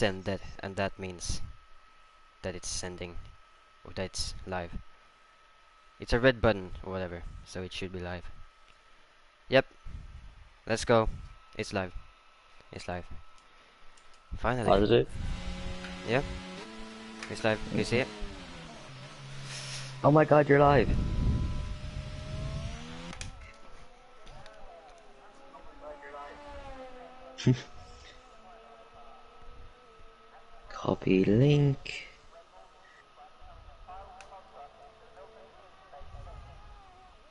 send that, and that means that it's sending, or that it's live. It's a red button or whatever, so it should be live. Yep, let's go. It's live. It's live. Finally. Positive? Yeah, it's live. Can you see it? Oh my god, you're live. Copy link.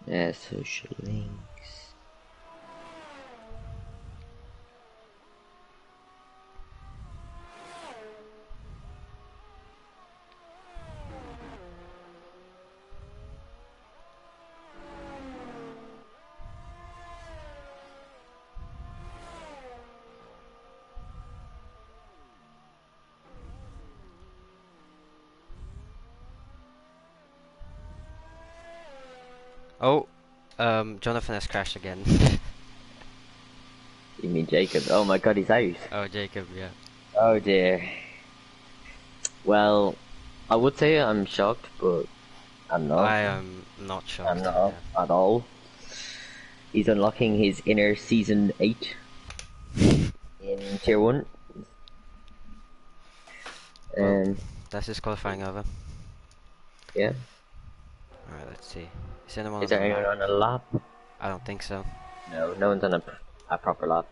Yeah, social links. Oh, Jonathan has crashed again. You mean Jacob? Oh my god, he's out. Oh, Jacob, yeah. Oh dear. Well, I would say I'm shocked, but I'm not. I am not shocked. I'm not at all. He's unlocking his inner Season 8 in Tier 1. Well, that's his qualifying over. Yeah. Alright, let's see. Is anyone Is there anyone on a lap? I don't think so. No, no one's on a proper lap.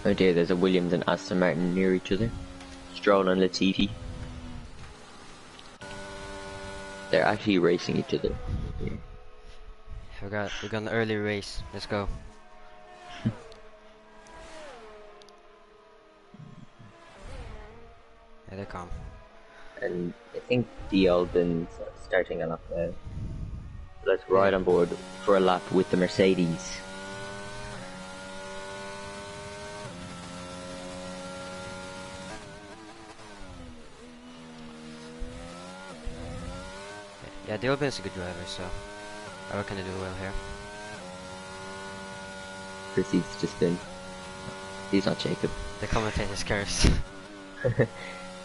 Oh dear, there's a Williams and Aston Martin near each other. Stroll and Latifi. They're actually racing each other. Yeah. We got an early race. Let's go. Yeah, they come. And I think DL been starting a lap now. Let's ride on board for a lap with the Mercedes. Yeah, Dilbin's a good driver, so I reckon they do well here. Proceeds to spin. He's not Jacob. The commentator's cursed.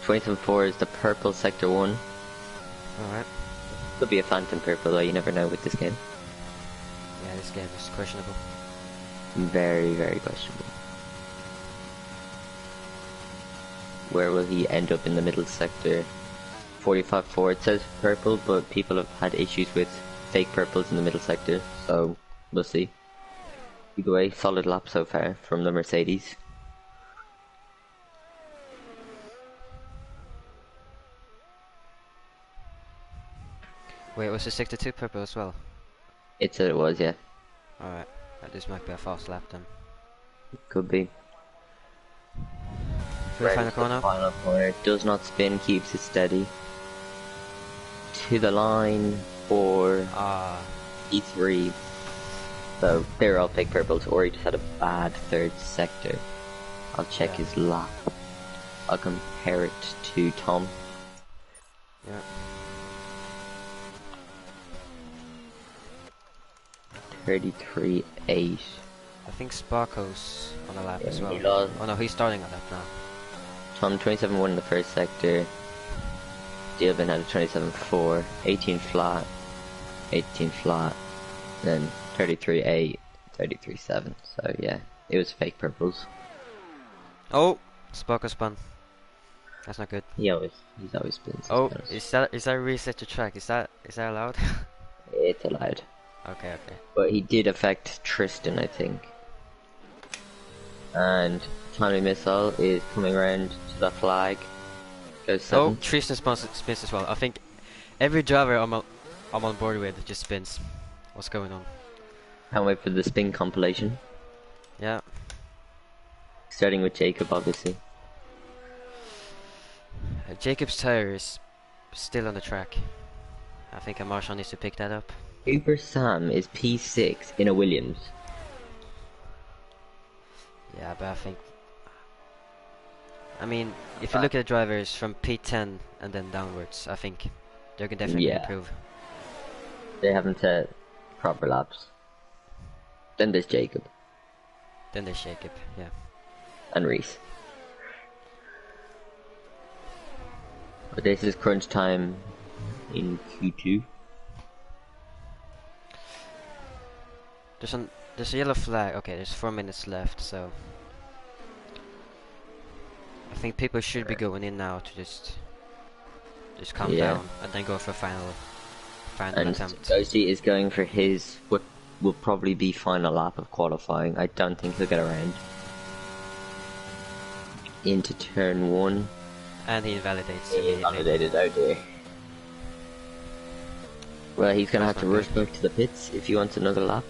27-4 is the purple sector 1. Alright. Could be a phantom purple though, you never know with this game. Yeah, this game is questionable. Very, very questionable. Where will he end up in the middle sector? 45-4 it says purple, but people have had issues with fake purples in the middle sector, so we'll see. Either way, solid lap so far from the Mercedes. Wait, was it 62 purple as well? It said it was, yeah. Alright, this might be a fast lap then. Could be. For the final corner? Final corner, does not spin, keeps it steady. To the line for E3. So they're all fake purples, or he just had a bad third sector. I'll check his lap. I'll compare it to Tom. Yeah. .33.8. I think Sparko's on the lap as well. He lost. Oh no, he's starting on lap now. Tom 27.1 in the first sector. Dilbin had a 27.4, 18 flat, 18 flat, then 33.8, 33.7. So yeah, it was fake purples. Oh, Sparko spun. That's not good. He's always been. Oh, is that reset to track? Is that allowed? It's allowed. Okay. But he did affect Tristan, I think. And timely missile is coming around to the flag. Goes 7. Oh, Tristan spins as well. I think every driver I'm on board with just spins. What's going on? Can't wait for the spin compilation. Yeah. Starting with Jacob, obviously. Jacob's tire is still on the track. I think a Marshall needs to pick that up. Uber Sam is P6 in a Williams. Yeah, but I mean, if you look at the drivers from P10 and then downwards, I think they can definitely improve. They haven't set proper laps. Then there's Jacob. Yeah. And Reese. But this is crunch time in Q2. There's a yellow flag. Okay, there's 4 minutes left, so I think people should be going in now to just calm down and then go for final attempt. Ghosty is going for his what will probably be final lap of qualifying. I don't think he'll get around into turn 1. And he invalidates. He invalidated, oh dear. Well, he's gonna have to rush back to the pits if he wants another lap.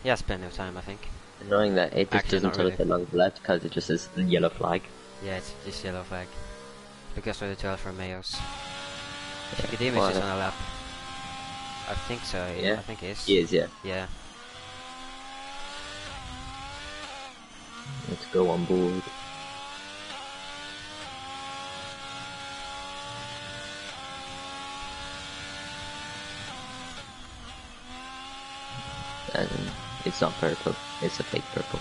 He has plenty of time, I think. Knowing that it just doesn't tell us that long left because it just says yellow flag. Yeah, it's just yellow flag. Because of the 12 for Mayos. Nicodemus is on a lap. I think so, yeah. I think he is. He is, yeah. Yeah. Let's go on board. And it's not purple, it's a fake purple.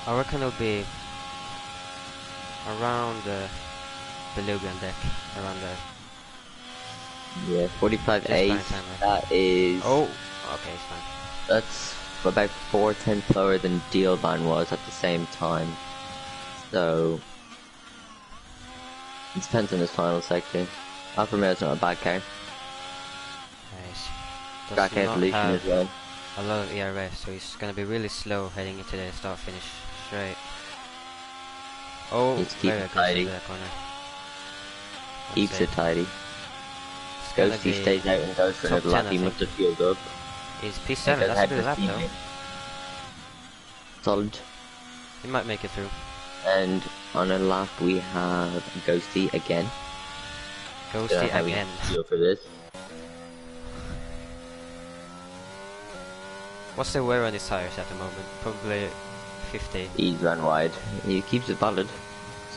I reckon it'll be around the Lugan deck, around there. Yeah, 45.8, that is... Oh, okay, it's fine. That's about 4/10 lower than Dealban was at the same time. So... it depends on his final sector. Alfa Romeo's not a bad car. Nice. Track evolution as well. A lot of ERS, so he's gonna be really slow heading into the start finish straight. Oh, he's keeping tidy. Keeps it tidy. Ghosty stays out and goes for another lap. He must have fueled up. He's P7, that's a good lap though. Solid. He might make it through. And on a lap we have Ghosty again. Ghosty again. Feel for this. What's the wear on his tires at the moment? Probably 50. He's ran wide. He keeps it valid.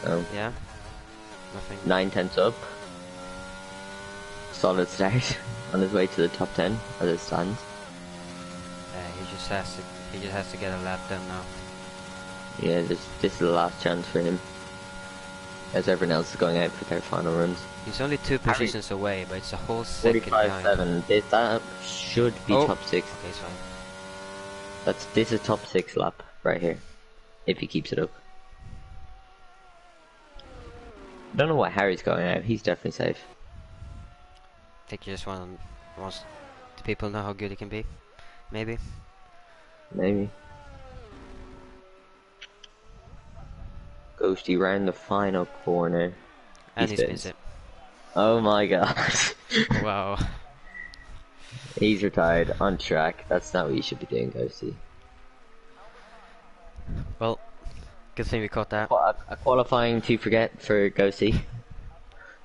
So yeah. Nothing. 9/10 up. Solid start on his way to the top 10 as it stands. He just has to get a lap done now. Yeah, this is the last chance for him. As everyone else is going out for their final runs. He's only 2 positions away, but it's a whole second behind. 45.7. That should be top 6. Okay, it's fine. This is top 6 lap right here, if he keeps it up. Don't know why Harry's going out. He's definitely safe. I think you just wants the people know how good he can be. Maybe. Maybe. Ghosty round the final corner. And he spins it. Oh my god. Wow. He's retired on track. That's not what you should be doing, Ghosty. Well, good thing we caught that. A qualifying to forget for Ghosty.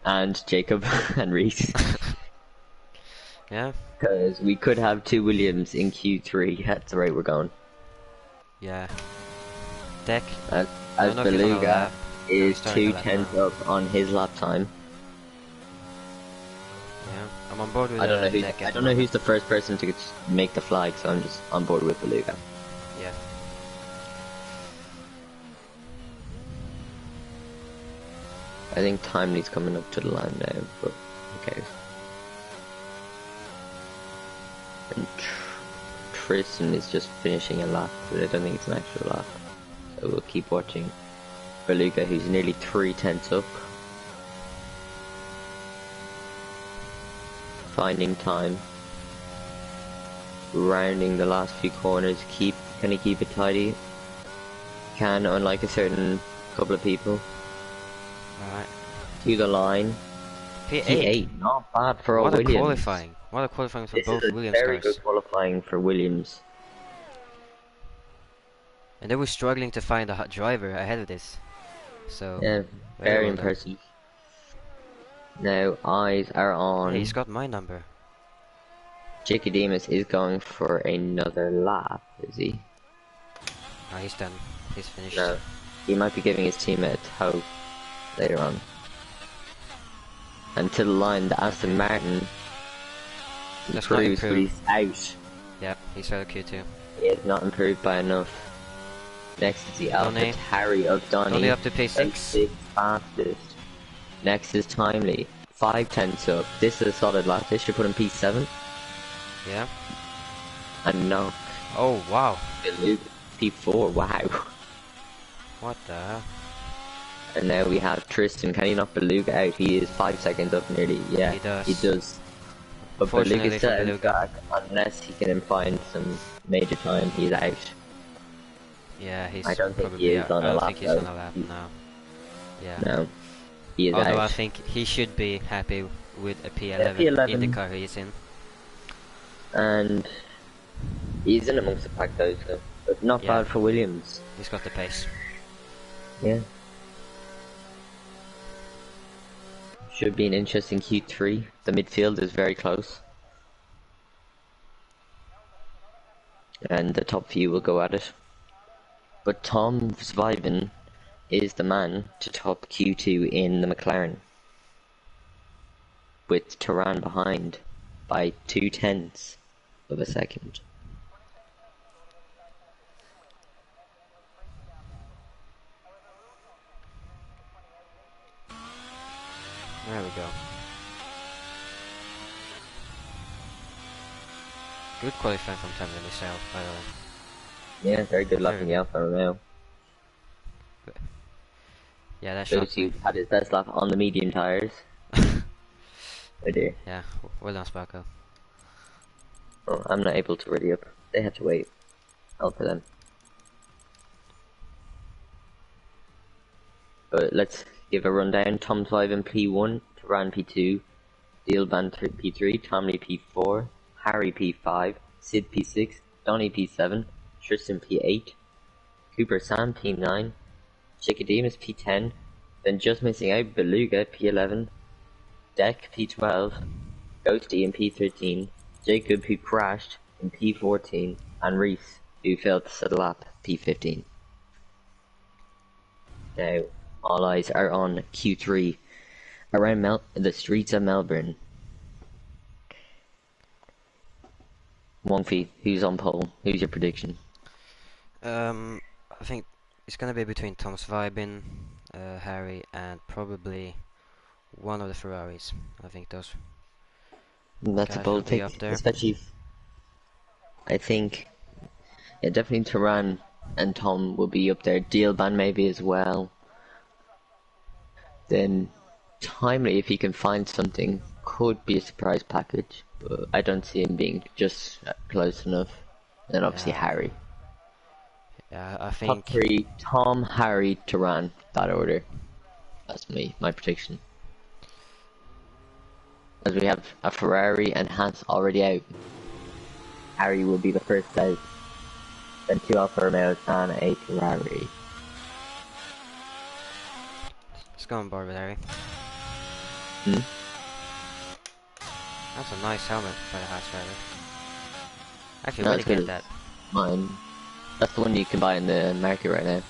And Jacob and Reese. Yeah. Because we could have 2 Williams in Q3. That's the rate we're going. Yeah. Deck. As Beluga is 2/10 up on his lap time. Yeah, I'm on board with I don't know who's the first person to make the flag, so I'm just on board with Beluga. Yeah. I think Timely's coming up to the line now, but who cares? And Tristan is just finishing a lap, but I don't think it's an actual lap. So we'll keep watching Beluga, who's nearly 3/10 up. Finding time. Rounding the last few corners. Can he keep it tidy? Can, unlike a certain couple of people. Alright. To the line. P8. Not bad for all Williams. Qualifying. What a qualifying for both Williams cars. Very good qualifying for Williams. And they were struggling to find a hot driver ahead of this. So yeah, very impressive. Now eyes are on. Hey, he's got my number. Jicodemus is going for another lap, is he? Oh, he's done. He's finished. No. He might be giving his teammate hope later on. And to the line, the Aston Martin improves, but he's out. Yep, he's out of Q2. He has not improved by enough. Next is the Alpha Harry of Donny. Donny up to P6. Fastest. Next is Timely. 5/10 up. This is a solid lap. This should put him P7. Yeah. And no. Oh, wow. P4. Wow. What the hell? And now we have Tristan. Can he knock Beluga out? He is 5 seconds up nearly. Yeah, he does. But Beluga still back. Unless he can find some major time, he's out. Yeah, he's I don't think probably he is on a lap. I don't think he's on a lap now. Yeah. No. He is Although out. I think he should be happy with a P11, P11 in the car he's in. And he's in amongst the pack though, so but not bad for Williams. He's got the pace. Yeah. Should be an interesting Q3. The midfield is very close. And the top few will go at it. But Tom Zwijven is the man to top Q2 in the McLaren. With Turan behind by 0.2 of a second. There we go. Good qualifying from Tom Michel, by the way. Yeah, very good lap in the Alfa Romeo. Yeah, that shows he had his best lap on the medium tires. Oh dear. Yeah, well done, Sparko. Oh, I'm not able to ready up. They have to wait. I'll for them. But let's give a rundown. Tom Zwijven P1, Turan P2, Dealban P3, Tomley P4, Harry P5, Sid P6, Donny P7, Tristan P8, Cooper Sam P9, Jicodemus P10, then just missing out Beluga P11, Deck P12, Ghosty in P13, Jacob who crashed in P14, and Reese who failed to set a lap P15. Now, all eyes are on Q3 around the streets of Melbourne. Wongfi, who's on pole? Who's your prediction? I think it's gonna be between Tom Zwijven, Harry, and probably one of the Ferraris. I think those. That's a bold pick, especially if I think definitely Turan and Tom will be up there. Dealban maybe as well. Then Timely, if he can find something, could be a surprise package, but I don't see him being just close enough. And then obviously Harry. Yeah, I think top three: Tom, Harry, Turan. That order. That's my prediction. As we have a Ferrari and Hans already out. Harry will be the first out. Then 2 Alfa Romeos and a Ferrari. Let's go on board with Harry. Hmm? That's a nice helmet for the Haas driver. Actually, where did you get that? Mine. That's the one you can buy in the market right now.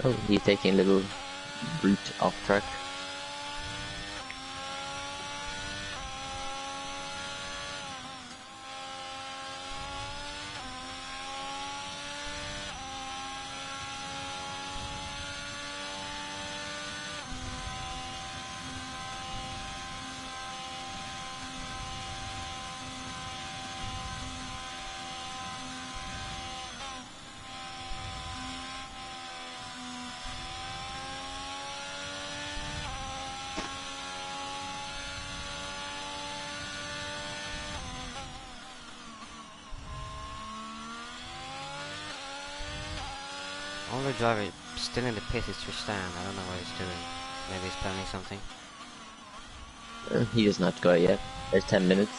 Oh, he's taking a little route off track. Only driver still in the pit is Tristan. I don't know what he's doing. Maybe he's planning something. He doesn't have to go out yet. There's 10 minutes.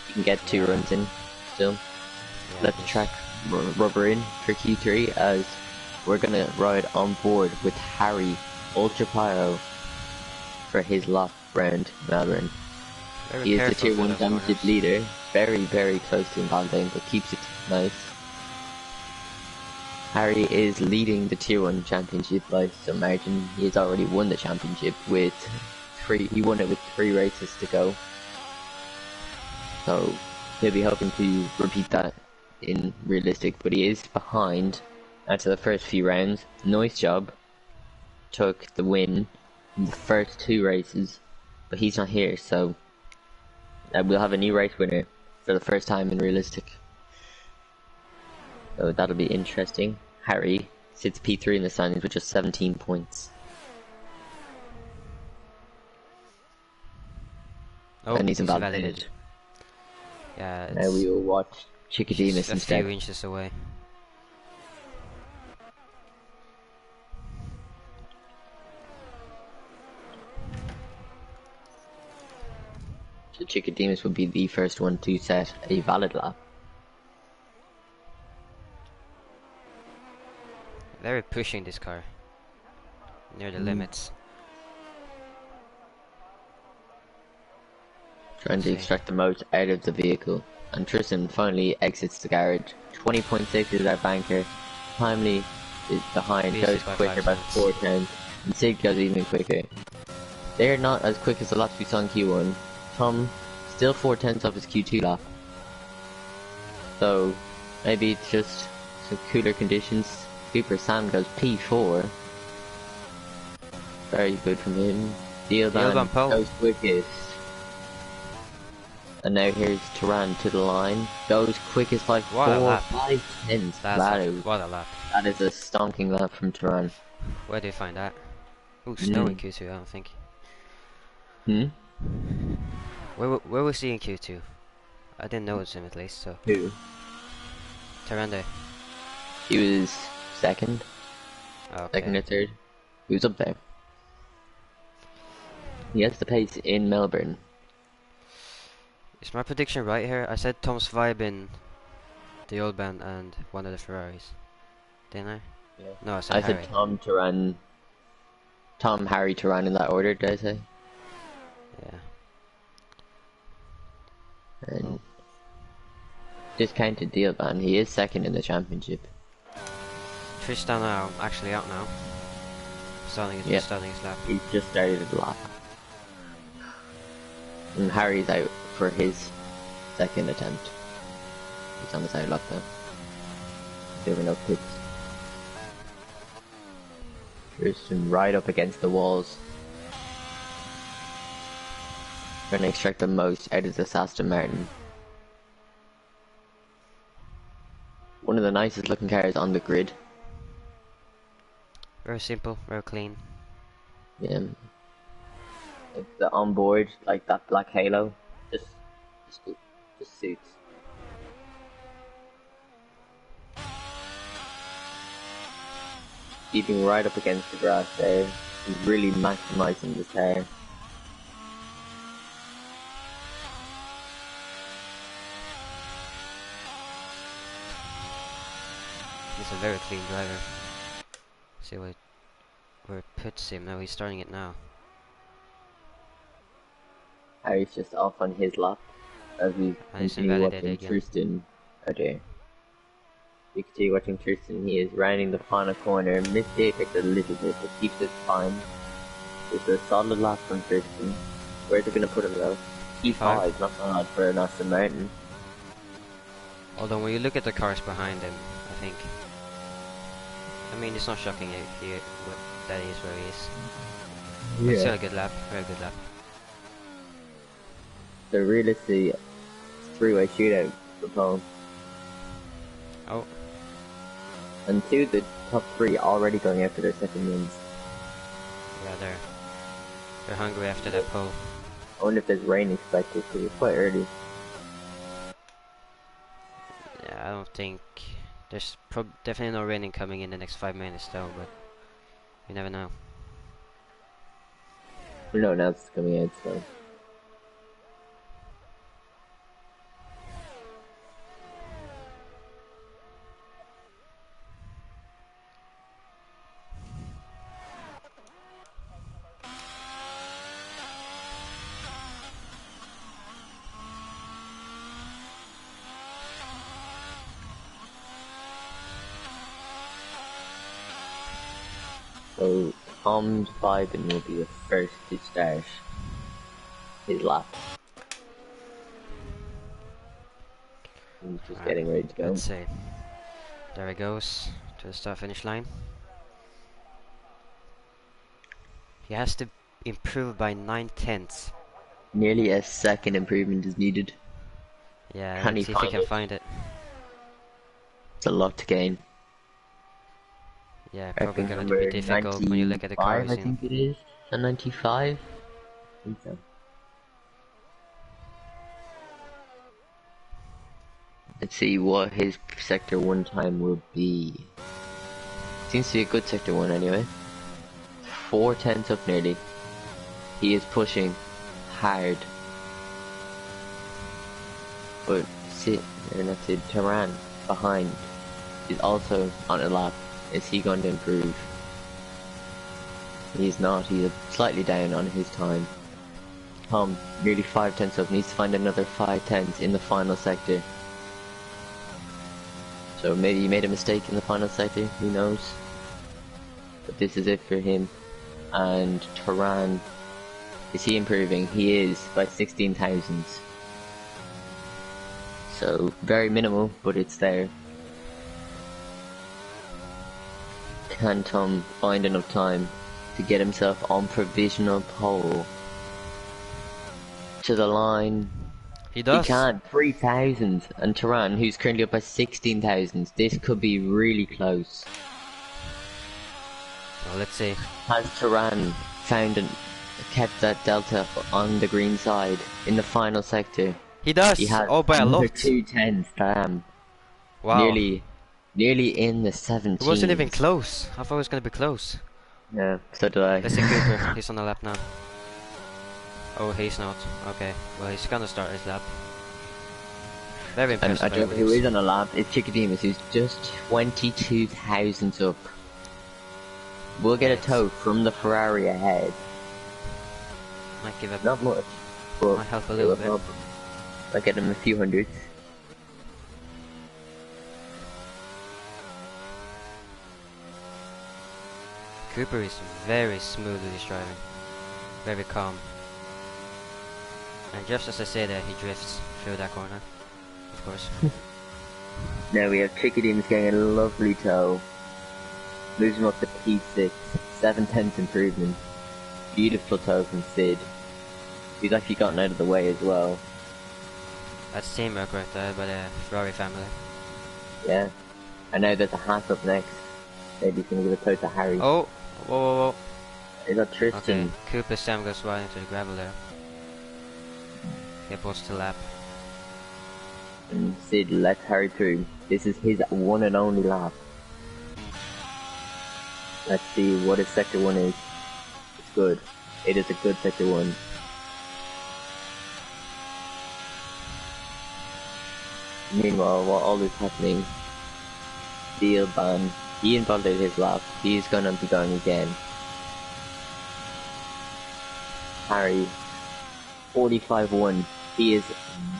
You can get 2 runs in still. Let the track rubber in for Q3 as we're gonna ride on board with Harry Ultra Pyro for his lap round Melbourne. He is the tier 1 championship leader, very, very close to Valentine, but keeps it nice. Harry is leading the tier 1 championship by some margin. He has already won the championship with he won it with 3 races to go. So he'll be hoping to repeat that in realistic, but he is behind after the first few rounds. Nice job. Took the win in the first 2 races, but he's not here, so we'll have a new race winner for the first time in realistic. So that'll be interesting. Harry sits P3 in the standings with just 17 points. Oh, and he's invalidated. Yeah, now we will watch Chickademus instead. A few inches away. So Chickademus would be the first one to set a valid lap. Very pushing this car. Near the limits. Trying to extract the most out of the vehicle. And Tristan finally exits the garage. 20.6 is our banker. Timely is behind, goes quicker by 4 times. And Sid goes even quicker. They're not as quick as the laps we saw in Q1. Tom still 4/10 off his Q2 lap. So maybe it's just some cooler conditions. Super Sam goes P4. Very good from him. Dealban goes quickest. And now here's Turan to the line. Goes quickest by 4/5 tenths. What a lap. That is a stonking lap from Turan. Where do you find that? Ooh, snow in Q2, I don't think. Where was he in Q2? I didn't notice him at least, so. Who? Tarande. He was second. Okay. Second or third. He was up there. He has the pace in Melbourne. Is my prediction right here? I said Tom's Vibe in the old band and one of the Ferraris. Didn't I? Yeah. No, I said Harry. Tom, Turan. Tom, Harry, Turan in that order, did I say? Yeah. And discounted Dealban, he is second in the championship. Tristan actually out now. Starting his lap. He's just started his lap. And Harry's out for his second attempt. He's on the side lap now. There were no pits. Tristan right up against the walls. Trying to extract the most out of this Aston Martin. One of the nicest looking cars on the grid. Very simple, very clean. Yeah. Like the onboard, like that black halo, just suits. Keeping right up against the grass there. He's really maximising this car. He's a very clean driver. See where it puts him now. He's starting it now. Harry's just off on his lap as we continue watching Tristan out there. You can see watching Tristan, he is rounding the final corner, mistakes a little bit, but keeps it fine. It's a solid lap from Tristan. Where's it going to put him though? E5, not bad for an Aston Martin. Although when you look at the cars behind him, I think, I mean, it's not shocking that he is where he is. But still a good lap, very good lap. So realistically, three-way shootout for Paul. Oh. And 2 of the top 3 already going after their second wins. Yeah, they're hungry after that pole. I wonder if there's rain expected, because it's quite early. Yeah, I don't think there's definitely no raining coming in the next 5 minutes though, but you never know. We know now it's coming out, so. So Tom's Vibin will be the first to start his lap. He's just getting ready to go. Let's see. There he goes to the start finish line. He has to improve by 9/10. Nearly a second improvement is needed. Yeah, Can let's he see if he find can it? find it. It's a lot to gain. Yeah, I probably think gonna number be difficult when you look at the car 95, he's I in. think it is. A 95? I think so. Let's see what his sector 1 time will be. Seems to be a good sector 1 anyway. 4/10 up nearly. He is pushing hard. But Turan behind is also on a lap. Is he going to improve? He's not. He's slightly down on his time. Tom, nearly 5/10 up, needs to find another 5/10 in the final sector. So maybe he made a mistake in the final sector, who knows? But this is it for him. And Turan, is he improving? He is, by 16 thousandths. So very minimal, but it's there. Can Tom find enough time to get himself on provisional pole? To the line. He does. He can. 3,000. And Turan, who's currently up by 16,000. This could be really close. Well, let's see. Has Turan kept that delta on the green side in the final sector? He does. He has by a lot. 2/10. Damn. Wow. Nearly in the 17s. It wasn't even close. I thought it was gonna be close. Yeah, so do I. Let's see Cooper. He's on the lap now. Oh, he's not. Okay. Well, he's gonna start his lap. Very impressive. And I don't know who is on a lap. It's Chickademus, who's just 22 thousandths up. We'll get a tow from the Ferrari ahead. Might give up. Not much, but might help a little bit. Might get him a few hundreds. Cooper is very smooth with his driving. Very calm. And just as I say that, he drifts through that corner. Of course. Now we have Chickademus getting a lovely tow. Moves him up to P6. 7/10 improvement. Beautiful tow from Sid. He's actually gotten out of the way as well. That's teamwork right there by the Ferrari family. Yeah. And now there's a Haas up next. Maybe he's gonna give a tow to Harry. Oh! Whoa. Is that Tristan? Okay, Cooper Sam goes right into the gravel there. Get both to lap. And Sid lets Harry through. This is his one and only lap. Let's see what his sector 1 is. It's good. It is a good sector 1. Meanwhile, while all this happening, Steel Ban, he invalidated his lap. He's gonna be going again. Harry, 45-1. He is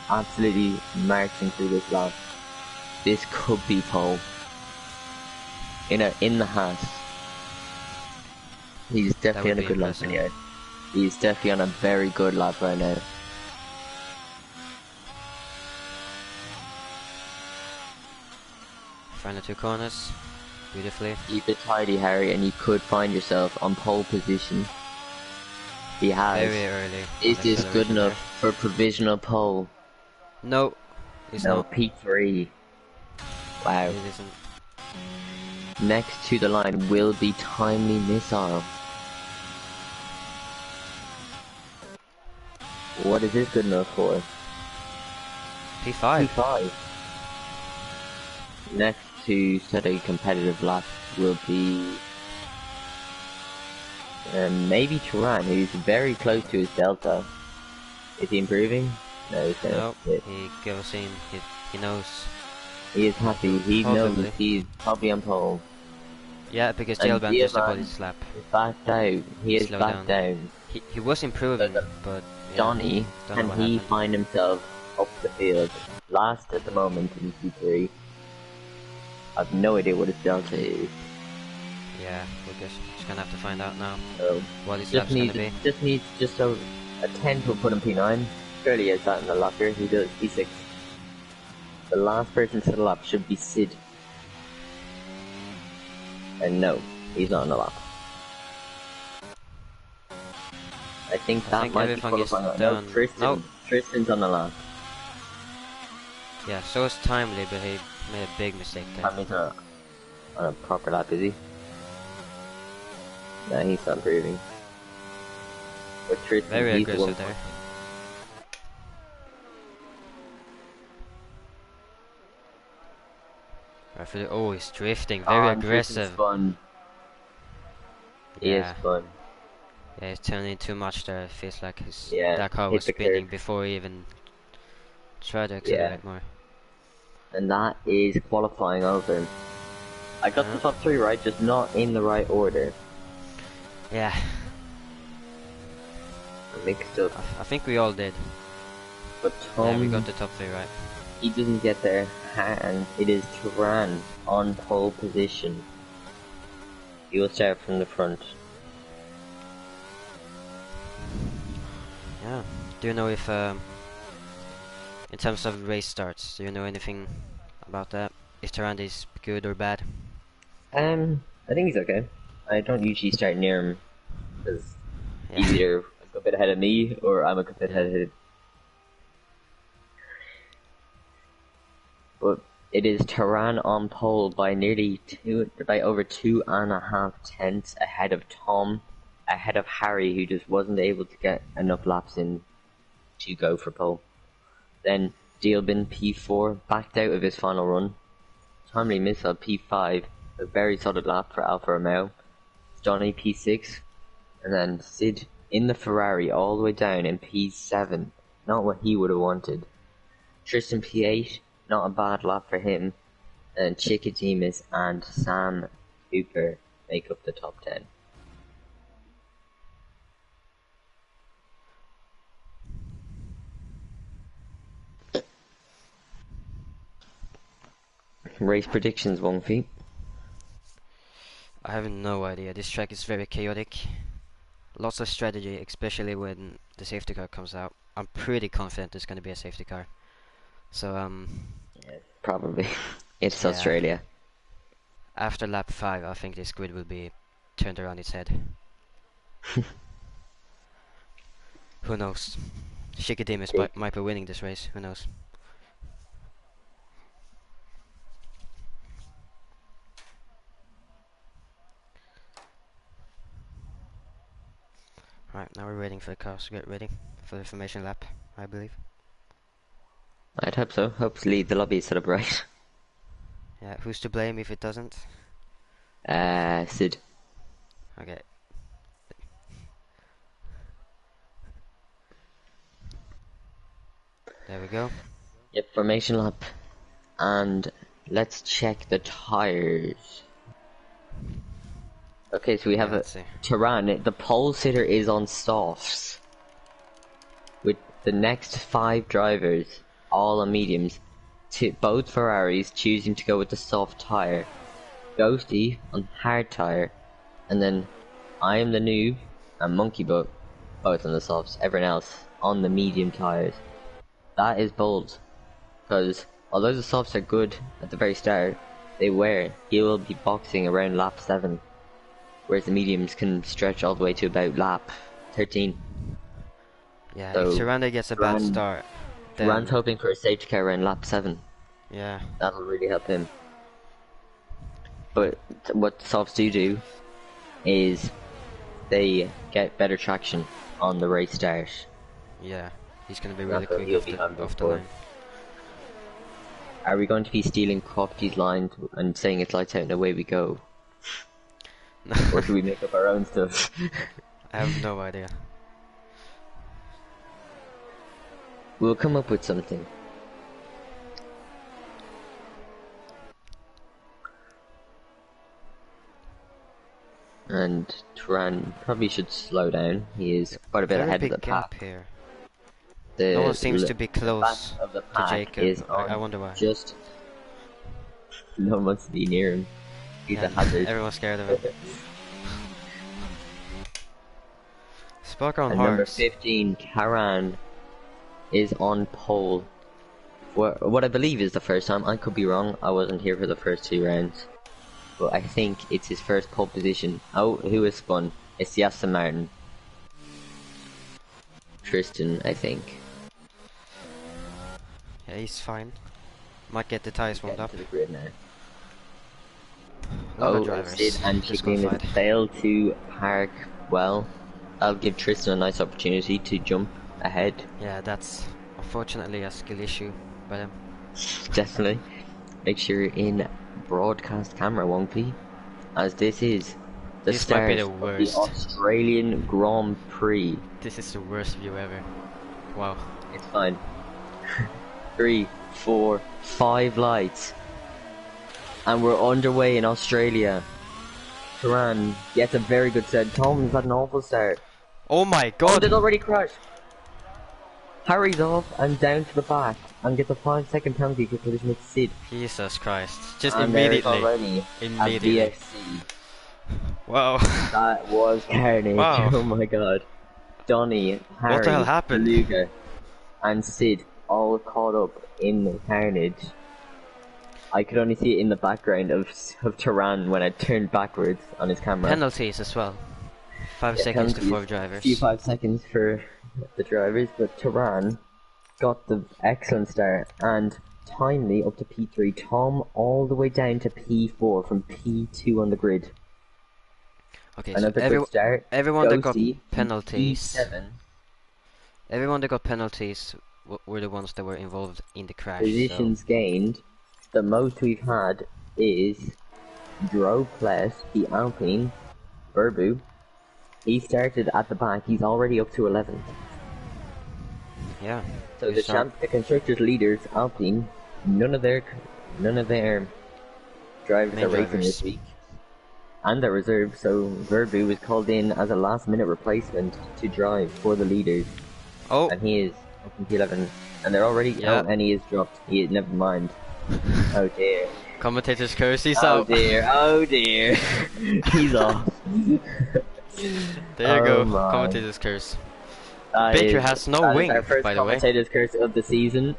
absolutely marching through this lap. This could be pole. In the Haas. He's definitely on a good lap anyway. He's definitely on a very good lap right now. Final 2 corners. Beautifully. Keep it tidy, Harry, and you could find yourself on pole position. He has. Very early. Is this good enough for provisional pole? No. It's not. P3. Wow. It isn't. Next to the line will be Timely Missile. What is this good enough for? P5. P5. Next to set a competitive lap will be maybe Turan, who's very close to his delta. Is he improving? No, he's gonna No, hit. he goes in, he knows. He is happy, he Probably. knows he's probably on pole. Yeah, because And Jailband just Jailband about his lap. He's backed out, he is Slow backed down. He was improving, but... Yeah, Donny, don't know can what he happened. find himself up the field? Last at the moment in Q3. I've no idea what his delta is. Yeah, we're just gonna have to find out now So what his lap's gonna be. just needs just a 10 to put him P9. Surely has that in the locker. He does P6. The last person to the lap should be Sid. And no, he's not on the lap. I think that might be qualifying. No, Tristan's on the lap. Yeah, so it's timely, but he made a big mistake there. Timmy's on a proper lap, is he? Nah, he's not improving. But Tristan, very aggressive there. Oh, he's drifting. Very aggressive. Fun. He is fun. Yeah, he's turning too much there. It feels like that car was spinning before he even tried to accelerate more. And that is qualifying over. I got the top 3 right, just not in the right order. Yeah. Mixed up. I think we all did. But Tom... Yeah, we got the top 3 right. He doesn't get there, and it is Turan on pole position. He will start from the front. Yeah. Do you know if, in terms of race starts, do you know anything about that? If Turan is good or bad? I think he's okay. I don't usually start near him, because he's either a good bit ahead of me, or I'm a good bit ahead of him. But it is Turan on pole by over 2.5 tenths ahead of Tom, ahead of Harry, who just wasn't able to get enough laps in to go for pole. Then Dealbin P4 backed out of his final run. Timely Missile P5, a very solid lap for Alfa Romeo. Johnny P6, and then Sid in the Ferrari all the way down in P7. Not what he would have wanted. Tristan P8. Not a bad lap for him, and Chicodemus and Sam Hooper make up the top 10. Race predictions, Wongfi. I have no idea. This track is very chaotic. Lots of strategy, especially when the safety car comes out. I'm pretty confident there's going to be a safety car. So, yeah, probably. It's Australia. After lap 5, I think this grid will be turned around its head. Who knows? Chicodemus might be winning this race. Who knows? Right, now we're waiting for the cars to get ready for the formation lap, I believe. I'd hope so. Hopefully the lobby is set up right. Yeah, who's to blame if it doesn't? Sid. Okay. There we go. Yep, formation lap. And let's check the tires. Okay, so we have a Turan. The pole sitter is on softs, with the next 5 drivers all on mediums. Both Ferraris choosing to go with the soft tire. Ghosty on hard tire, and then I am the noob and Monkey Butt both on the softs. Everyone else on the medium tires. That is bold, because although the softs are good at the very start, he will be boxing around lap 7. Whereas the mediums can stretch all the way to about lap 13. Yeah, so if Turan gets a bad start, then... Turan's hoping for a safety car around lap 7. Yeah. That'll really help him. But what softs do is they get better traction on the race start. Yeah, he's going to be really quick off the line. Are we going to be stealing Crofty's line and saying it's lights out and away we go? Or do we make up our own stuff? I have no idea. We'll come up with something. And Turan probably should slow down. He is quite a bit ahead of the pack. Here. No one seems to be close to Jacob. I wonder why. No one wants to be near him. He's a hazard. Everyone's scared of it. Spark on And number hearts. 15, Karan, is on pole. What I believe is the first time. I could be wrong. I wasn't here for the first 2 rounds. But I think it's his first pole position. Oh, who has spun? It's the Aston Martin. Tristan, I think. Yeah, he's fine. Might get the tires warmed up. To the grid now. Oh, drivers. And Chicken failed to park well. I'll give Tristan a nice opportunity to jump ahead. Yeah, that's unfortunately a skill issue by them. Definitely. Make sure you're in broadcast camera, Wongpy, as this is the start of the Australian Grand Prix. This is the worst view ever. Wow. It's fine. 3, 4, 5 lights. And we're underway in Australia. Karan gets a very good start. Tom's had an awful start. Oh my god! Oh, they've already crashed. Harry's off and down to the back and gets a 5-second penalty for collision with Sid. Jesus Christ. Just and immediately. Immediately. Wow. That was carnage. Wow. Oh my god. Donny, Harry, what the hell happened? Luca, and Sid all caught up in the carnage. I could only see it in the background of Turan when I turned backwards on his camera. Penalties as well. 5 seconds to 4 drivers. 5 seconds for the drivers, but Turan got the excellent start and timely up to P3. Tom all the way down to P4 from P2 on the grid. Okay, another so good start. Everyone that got penalties. P7. Everyone that got penalties were the ones that were involved in the crash. Positions gained. The most we've had is Droplet, the Alpine, Burbu. He started at the back. He's already up to 11th. Yeah. So the constructors' leaders, Alpine, none of their drivers are racing this week, and they're reserved. So Verbu was called in as a last-minute replacement to drive for the leaders. Oh. And he is up in P11, and they're already out, and he is dropped. He is, never mind. Oh dear. Commentator's curse. He's out. Oh dear. Oh dear. He's off. There you go. My. Commentator's curse. Baker has no wing, our first by the way. Commentator's curse of the season.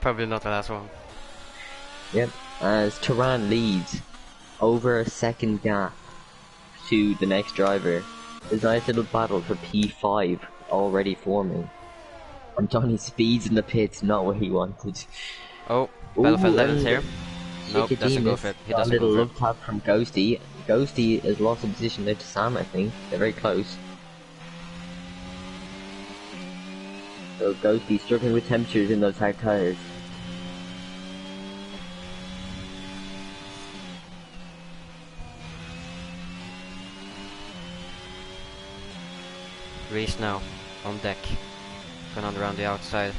Probably not the last one. Yep. As Turan leads over a second gap to the next driver. There's a nice little battle for P5 already forming. And Johnny speeds in the pits, not what he wanted. Oh, Battlefield 11's here. Nope, doesn't go for it. He doesn't go for it. A little love tap tap from Ghosty. Ghosty has lost a position there to Sam, I think. They're very close. So Ghosty struggling with temperatures in those hard tires. Reese now, on deck. Going on around the outside.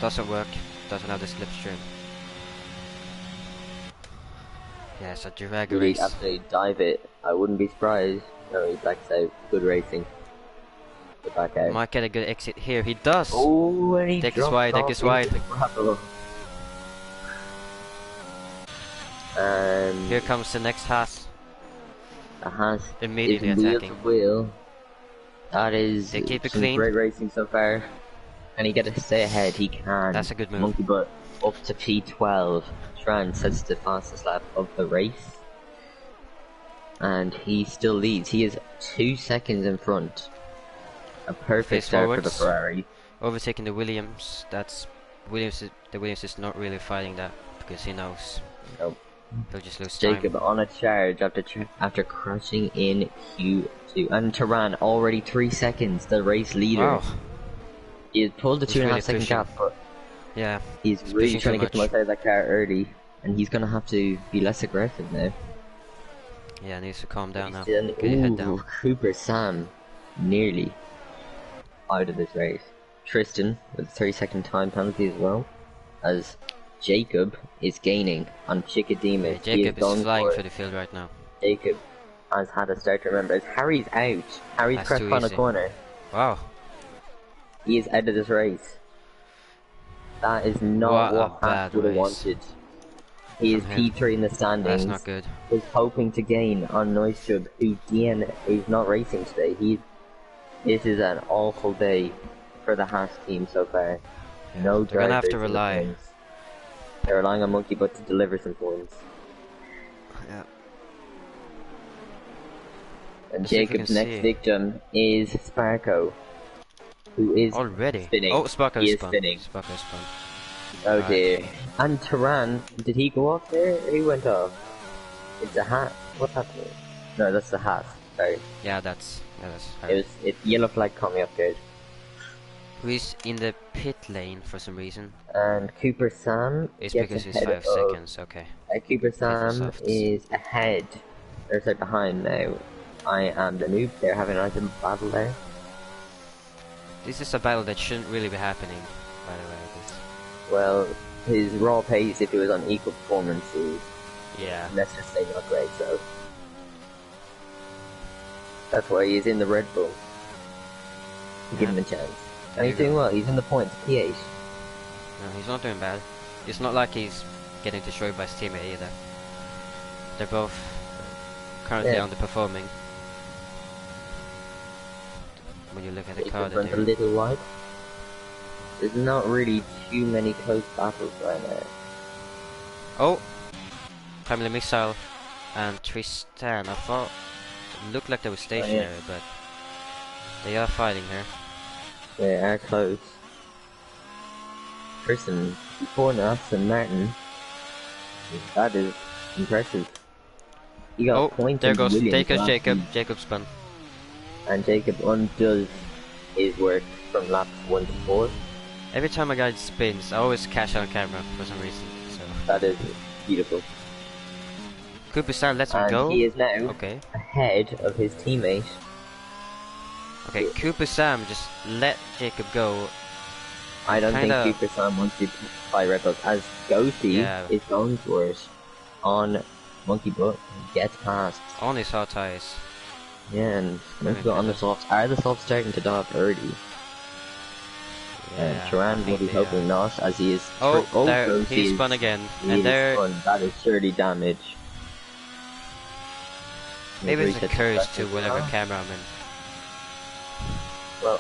Doesn't work. Doesn't have the slipstream. Yeah, it's a drag race. After dive it, I wouldn't be surprised. No, he backs out. Good racing. Get back out. Might get a good exit here. He does. Oh, and he deck is wide. Deck is wide. And here comes the next Haas. A Haas immediately attacking. Wheel. That is they keep it clean. Great racing so far. And he get to stay ahead. He can. That's a good move. Monkey butt up to P12. Tran sets the fastest lap of the race. And he still leads. He is 2 seconds in front. A perfect start for the Ferrari. Overtaking the Williams. That's Williams. The Williams is not really fighting that because he knows. Nope. He'll just lose time. Jacob on a charge after crashing in Q2. And Turan already 3 seconds. The race leader. Wow. He pulled the 2.5 second gap, but yeah, he's really trying to get them outside of that car early, and he's gonna have to be less aggressive now. Yeah, needs to calm down now. Get your head down. Cooper Sam nearly out of this race. Tristan with a 30-second time penalty as well, as Jacob is gaining on Chicadema. Yeah, Jacob is flying for the field right now. Jacob has had a start to remember. As Harry's out. Harry's crashed on the corner. Wow. He is out of this race. That is not what Haas would have wanted. He is P3 in the standings. That's not good. Was hoping to gain on Neustub, who DN is not racing today. This is an awful day for the Haas team so far. Yeah, No they're gonna have to drivers in the rely. points. They're relying on Monkey Butt to deliver some points. Yeah. And Let's see if we Jacob's can next see. victim is Sparko, who is Already spinning. Oh, Sparko He is spun. spinning. Sparko spun. Oh Right. dear. And Turan, did he go off there? He went off. It's a hat. What's happening? No, that's the hat. Sorry. Yeah, that's her. It yellow flag caught me off guard. Who is in the pit lane for some reason? And Cooper Sam It's gets because it's ahead 5 of, seconds. Okay. Cooper Sam softs. is ahead. Or sorry, behind now. I am the noob. They're having a nice little battle there. This is a battle that shouldn't really be happening, by the way. Well, his raw pace, if it was on equal performance, is, Yeah. let's just say, not great, so. That's why he's in the Red Bull. Give him a chance. And he's doing well, he's in the points, P8. No, he's not doing bad. It's not like he's getting destroyed by his teammate either. They're both currently underperforming. When you look at the card, runs a little wide. There's not really too many close battles right now. Oh! Family Missile and Tristan. I thought it looked like they were stationary, but they are fighting here. They are close. Person, before Aston Martin. That is impressive. He got points. There goes Jacob. Week. Jacob spun. And Jacob undoes his work from laps 1 to 4. Every time a guy spins, I always catch on camera for some reason. So that is beautiful. Cooper Star lets him go. He is now ahead of his teammate. Okay, Cooper Sam just let Jacob go. I don't think Cooper Sam wants to buy Red Bulls, as Ghosty is going for it on Monkey Butt. Gets past. On his hard tires. Yeah, and let's go on the softs. Are the softs starting to die up already? Yeah, Turan will be hoping not, as he is. There, he spun again. And there. That is surely damage. Maybe it's a curse to whatever camera I'm in. Well,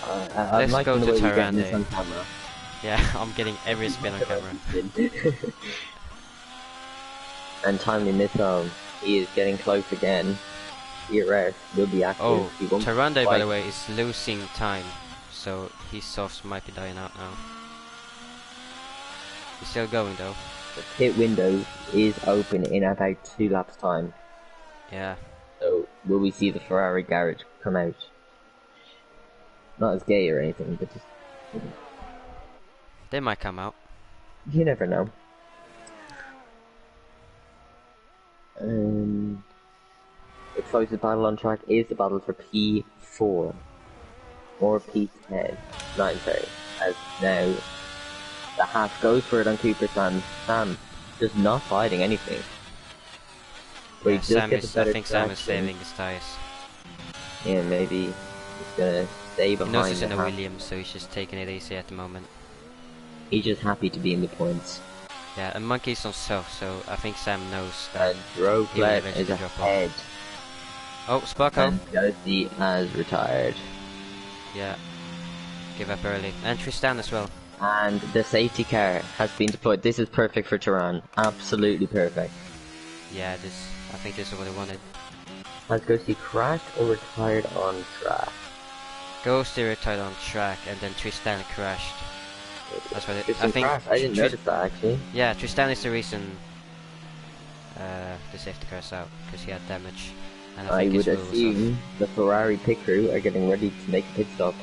let's like go to Turan. On camera. Yeah, I'm getting every spin on camera. And Timely Missile, he is getting close again. DRS will be active. Oh, Tarande, by the way, is losing time, so his softs might be dying out now. He's still going though. The pit window is open in about 2 laps time. Yeah. So, will we see the Ferrari garage come out? Not as gay or anything, but just... They might come out. You never know. The closest battle on track is the battle for P4. Or P10. 9, sorry. As now, the half goes for it on Cooper Sam. Sam just not fighting anything. But yeah, Sam is, I think Sam is saving his tires. Yeah, maybe he's gonna stay behind. He knows he's in a Williams, so he's just taking it easy at the moment. He's just happy to be in the points. Yeah, and Monkey's on soft, so I think Sam knows that Droglet is ahead. Oh, Sparko. And Ghosty has retired. Yeah. Give up early. And Tristan as well. And the safety car has been deployed. This is perfect for Turan. Absolutely perfect. Yeah, I think this is what he wanted. Has Ghosty crashed or retired on track? Ghosty retired on track, and then Tristan crashed. That's what I think. I didn't notice that actually. Yeah, Tristan is the reason the safety car's out, because he had damage. And I think would assume the Ferrari pit crew are getting ready to make a pit stop.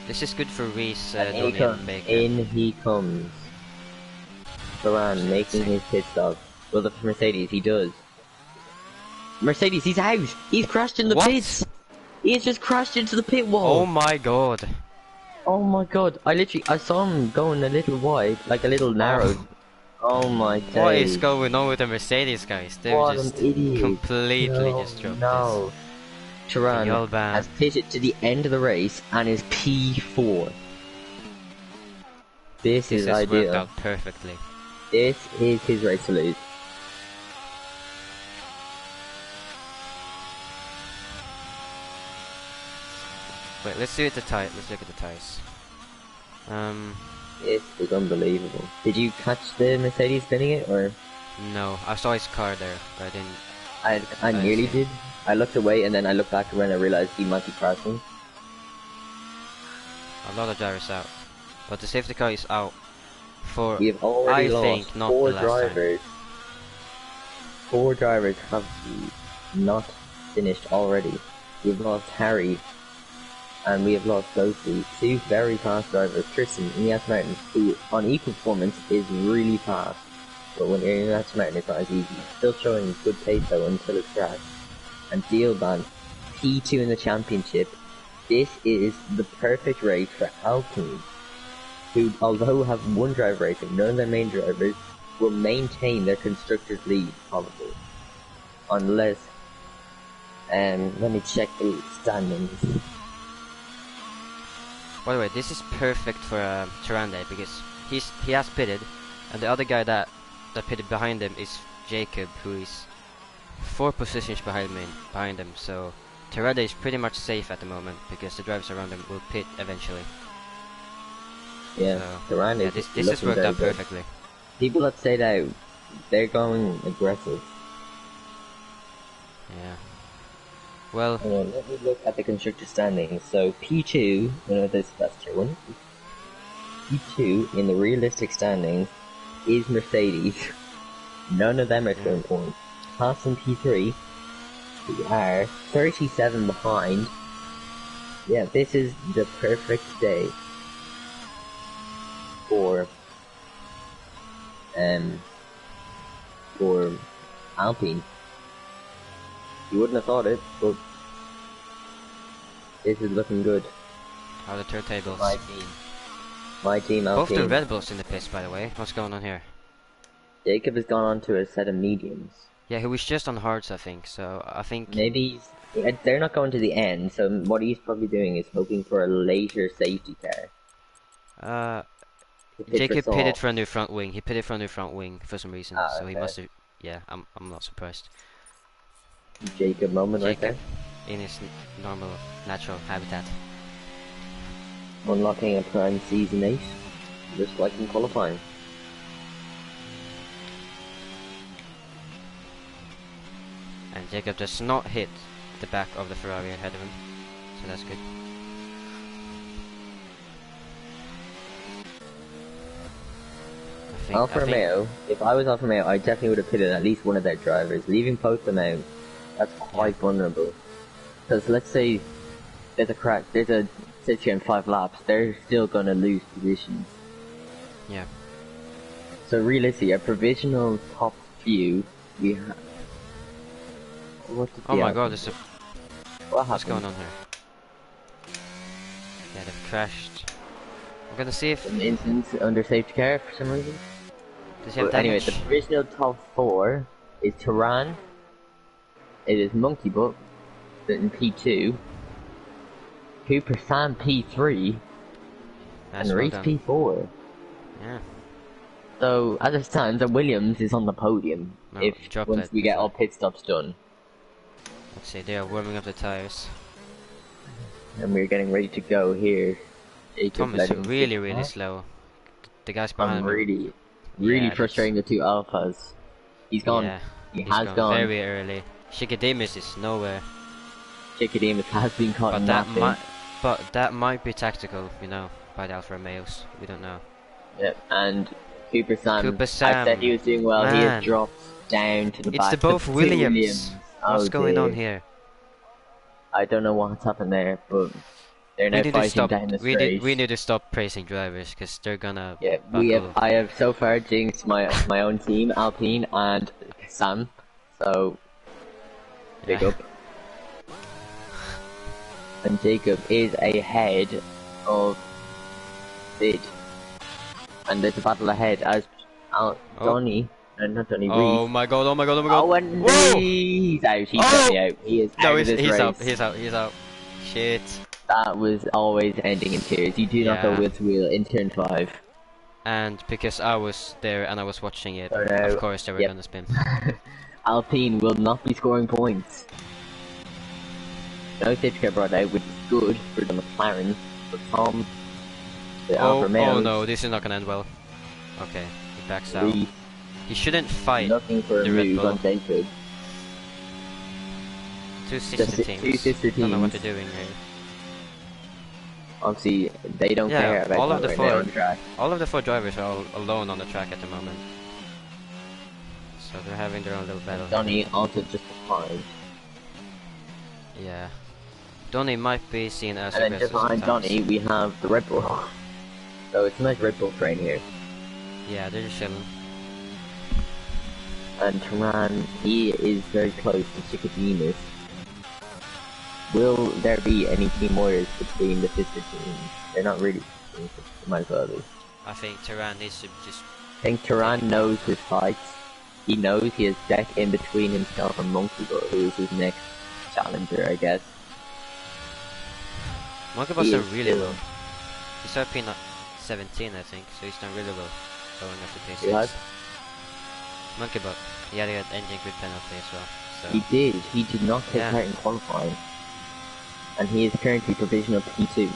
This is good for Reese, In he comes. Ferran making his pit stop. Well, the Mercedes, he does. Mercedes, he's out! He's crashed in the pits! He's just crashed into the pit wall! Oh my god! Oh my god, I saw him going a little wide, like a little narrow. Oh my god. What is going on with the Mercedes guys? They were just completely just dropped this. Turan has pitted to the end of the race and is P4. This is ideal. Worked out perfectly. This is his race to lose. Wait, let's see at the tire. Let's look at the tires. This is unbelievable. Did you catch the Mercedes spinning it, or? No, I saw his car there, but I didn't. I nearly did. I looked away and then I looked back when I realized he might be crashing. A lot of drivers out, but the safety car is out for. We have already lost not four the last drivers. time. 4 drivers have not finished already. We've lost Harry, and we have lost Sophie. 2 very fast drivers. Tristan in the Aston Martin, who on equal performance is really fast, but when you're in the Aston Martin it's not as easy. Still showing good pace though until it's crashed. And Dealban, P2 in the championship. This is the perfect race for Alpine, who, although have 1 driver racing, none of their main drivers will maintain their constructors lead, probably. Unless, let me check the standings. By the way, this is perfect for Tarande because he has pitted, and the other guy that pitted behind him is Jacob, who is 4 positions behind him. So Tarande is pretty much safe at the moment because the drivers around him will pit eventually. Yeah, so, Tarande. Yeah, this has worked out perfectly. People that say that they're going aggressive. Yeah. Well, let me look at the constructor standings. So P2, that's tier 1. P2 in the realistic standings is Mercedes. None of them are clearing points. Haas and P3, we are 37 behind. Yeah, this is the perfect day for Alpine. You wouldn't have thought it, but this is looking good. how are the turntables? My team, Alpine. Both the Red Bulls in the pits, by the way. What's going on here? Jacob has gone on to a set of mediums. Yeah, he was just on hards, I think. So I think maybe they're not going to the end. So what he's probably doing is hoping for a later safety car. Jacob pitted for a new front wing. He pitted for a new front wing for some reason. So okay. he must have. Yeah, I'm not surprised. Jacob moment right there. In his normal, natural habitat. Unlocking a prime season 8, just like in qualifying. And Jacob does not hit the back of the Ferrari ahead of him, so that's good. Alfa Romeo, if I was Alfa Romeo, I definitely would have pitted at least one of their drivers. Leaving both of them out, that's quite vulnerable. Because let's say there's a crash, there's a safety in 5 laps, they're still gonna lose positions. Yeah. So realistically, a provisional top few, we have... Oh my god, there's a... What's going on here? Yeah, they've crashed. I'm gonna see if... An instance under safety car for some reason. Does he have damage? Anyway, the provisional top 4 is Turan, it is Monkey Butt in P2, Cooper Sam P3, and Reese P4. Yeah. So, as it stands, Williams is on the podium once we get all pit stops done. Let's see, they are warming up the tires. And we're getting ready to go here. Tom is really slow. The guys behind him. Really frustrating the 2 alphas. He's gone. Yeah, he has gone very early. Shikademus is nowhere. Shikademus has been caught in nothing. But that might be tactical, by the Alfa Romeos. We don't know. Yep, and Cooper Sam. I said he was doing well. Man. He has dropped down to the back. It's the both Williams. What's going on here? I don't know what's happened there, but they're now fighting down the straight. We need to stop praising drivers because they're gonna. Yeah, I have so far jinxed my own team, Alpine and Sam. So big up. And Jacob is ahead of Sid. And there's a battle ahead as Donny, not Donny, oh my god, Oh, and he's out, he's out, he is out of this race. He's out. Shit. That was always ending in tears. You do not go wheel to wheel in turn 5. And because I was there and I was watching it, Oh, no. of course they were Yep. gonna spin. Alpine will not be scoring points. No safety car brought out, which is good for the McLaren. For Tom, the Alfa Romeo. Oh no, this is not gonna end well. Okay, he backs out. He shouldn't fight looking for the a Red move Bull. on Jacob. Two sister teams. Two sister teams. Don't know what they're doing here. Obviously, they don't care about all of the right four, now on the track. all of the four drivers are all alone on the track at the moment. So they're having their own little battle. Donny also just behind. Yeah. Donny might be seen as and then aggressive just behind sometimes. Donny, we have the Red Bull. So it's a nice Red Bull train here. Yeah, they're just chilling. And Turan, he is very close to Chicodemus. Will there be any team orders between the sister teams? They're not really teams, but might as well be. I think Turan needs to just... I think Turan knows his fights. He knows he has Deck in between himself and Monkey Bull, who is his next challenger, I guess. Monkey Bull's done really well. He's RP not 17, I think, so he's done really well going up to P6. Monkey Bull, he had an engine grid penalty as well. So. He did not take part in qualifying. And he is currently provisional P2.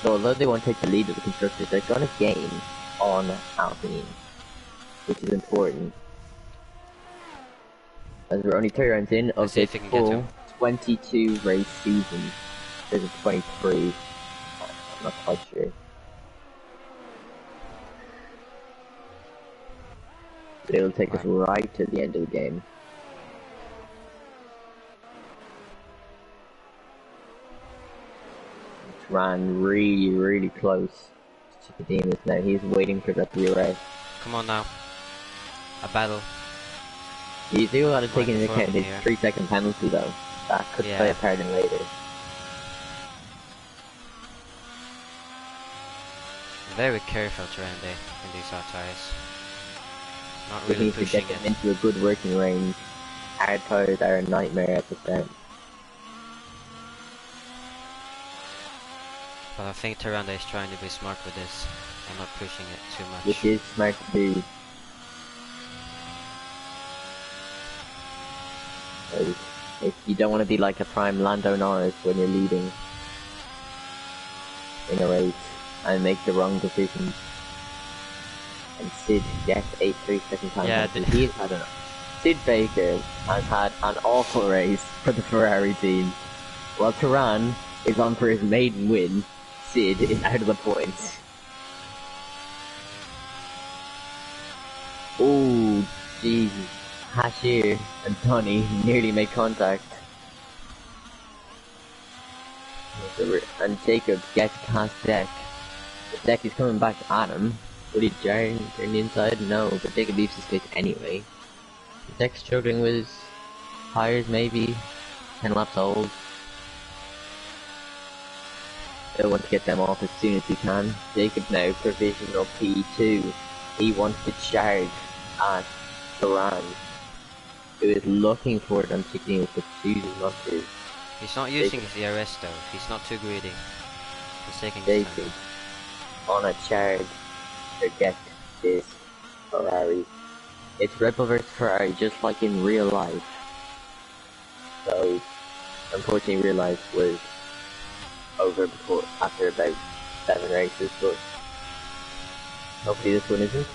So although they won't take the lead of the constructors, they're going to gain on Alpine, which is important. As we're only 3 rounds in of this full 22 race season. There's a 23. I'm not quite sure. But it'll take us right to the end of the game. Ran really close to Chicodemus now. He's waiting for that to be right. Come on now. A battle. You do got to take into account his 3-second penalty though. That could play a part in later. Very careful to run in these hot tires. Not really pushing to get them into a good working range. Hard tires are a nightmare at the start. But I think Tyrande is trying to be smart with this and not pushing it too much. Which is smart to do. If you don't want to be like a prime Lando Norris when you're leading in a race and make the wrong decisions. And Sid gets a 3-second time. Yeah, he's had enough. Sid Baker has had an awful race for the Ferrari team. While Turan is on for his maiden win, Sid is out of the points. Oh, Jesus. Hashir and Tony nearly make contact. And Jacob gets past Deck. The Deck is coming back at him. Would he turn the inside? No, but Jacob leaves his place anyway. Deck's struggling with his tires, maybe 10 laps old. He'll want to get them off as soon as he can. Jacob now provisional P2. He wants to charge at Turan, who is looking for it on Chicodemus but chooses not to. He's not using his ERS though. He's not too greedy. He's taking his time. On a charge to get this Ferrari. It's Red Bull versus Ferrari, just like in real life. So, unfortunately, real life was over after about 7 races, but hopefully this one isn't.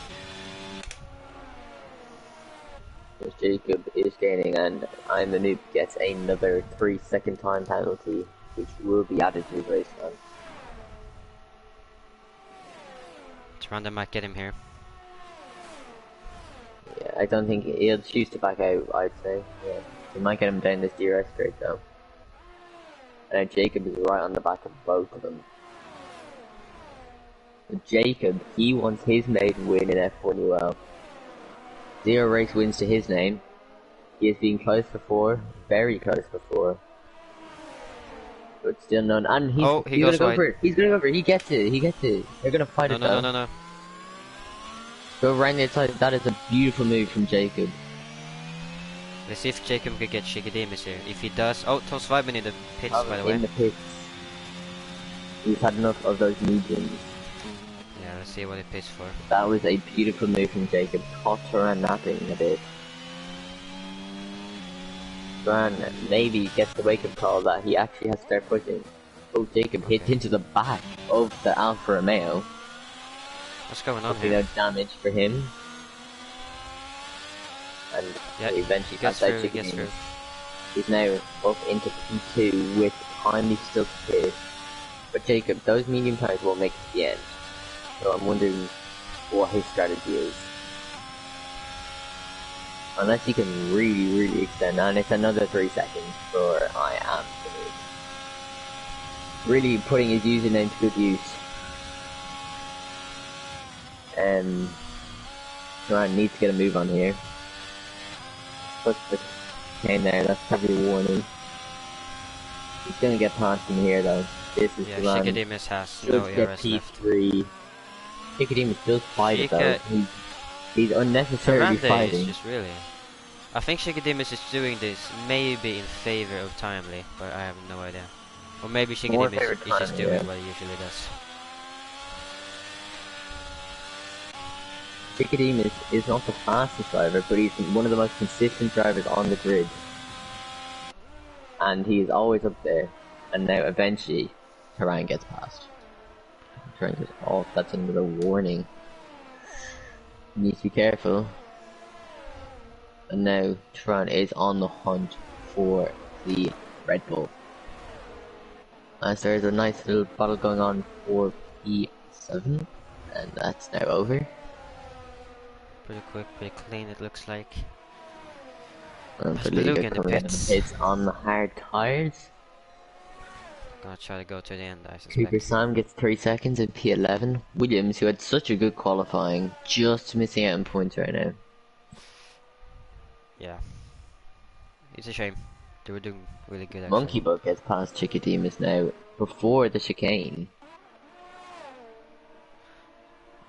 As Jacob is gaining, and I'm the noob gets another 3-second time penalty, which will be added to his race time. Random might get him here. Yeah, I don't think he'll choose to back out, I'd say. Yeah, he might get him down this DRS straight though. And now Jacob is right on the back of both of them. So Jacob, he wants his maiden win in F1UL. 0 race wins to his name. He has been close before, very close before. But still none. And he's gonna go for it. He's gonna go for it. He gets it. He gets it. They're gonna fight it though. No. Go around the outside. That is a beautiful move from Jacob. Let's see if Jacob can get Chicodemus here. If he does... Oh, Tom Sveiben in the pits, by the way. In the pits. He's had enough of those mediums. let's see what it pays for. That was a beautiful move from Jacob. Caught Turan napping a bit. Turan maybe gets the wake-up call that he actually has to start pushing. Oh, Jacob hits into the back of the Alfa Romeo. What's going on here? here? No damage for him. And yeah, eventually gets through. He's now up into P2 with timely still to clear. But Jacob, those medium tires will make it to the end. So I'm wondering what his strategy is. Unless he can really extend, and it's another 3 seconds for I am really putting his username to good use. Ryan needs to get a move on here. Put the cane there, that's probably a warning. He's gonna get past him here though. This is the run. Shikademus has no ERS left. P3. Shikademus does fight it though. He's unnecessarily fighting. Is just really. I think Shikademus is doing this maybe in favor of Timely, but I have no idea. Or maybe Shikademus is just doing what he usually does. Shikademus is not the fastest driver, but he's one of the most consistent drivers on the grid. And he is always up there. And now eventually, Turan gets past. Turan goes off, that's another warning. You need to be careful. And now Turan is on the hunt for the Red Bull. As there's a nice little battle going on for P7, and that's now over. Pretty quick, pretty clean it looks like. And Beluga coming in the pits on the hard tires. Gonna try to go to the end, I suspect. Cooper Sam gets 3 seconds at P11. Williams, who had such a good qualifying, just missing out on points right now. Yeah. It's a shame. They were doing really good actually. Monkey Bug gets past Chicodemus now before the chicane.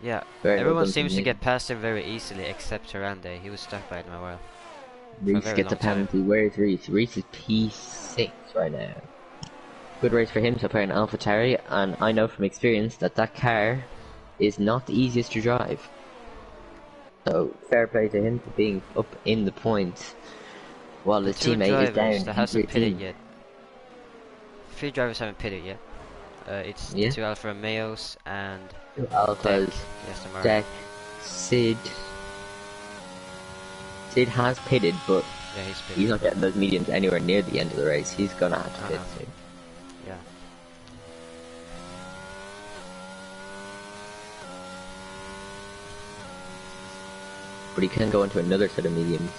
Yeah, everyone seems to get past him very easily except Tarande. He was stuck by him a while. Reese gets a penalty. Where is Reese? Reese is P6 right now. Good race for him so far in AlphaTauri, and I know from experience that that car is not the easiest to drive. So fair play to him for being up in the points while his teammate is down. That hasn't pitted yet. 3 drivers haven't pitted yet. It's 2 Alfa Romeos and 2 Alphas, Deck, Sid. Sid has pitted, but yeah, pitted, he's not getting those mediums anywhere near the end of the race. He's gonna have to pit soon. Yeah. But he can go into another set of mediums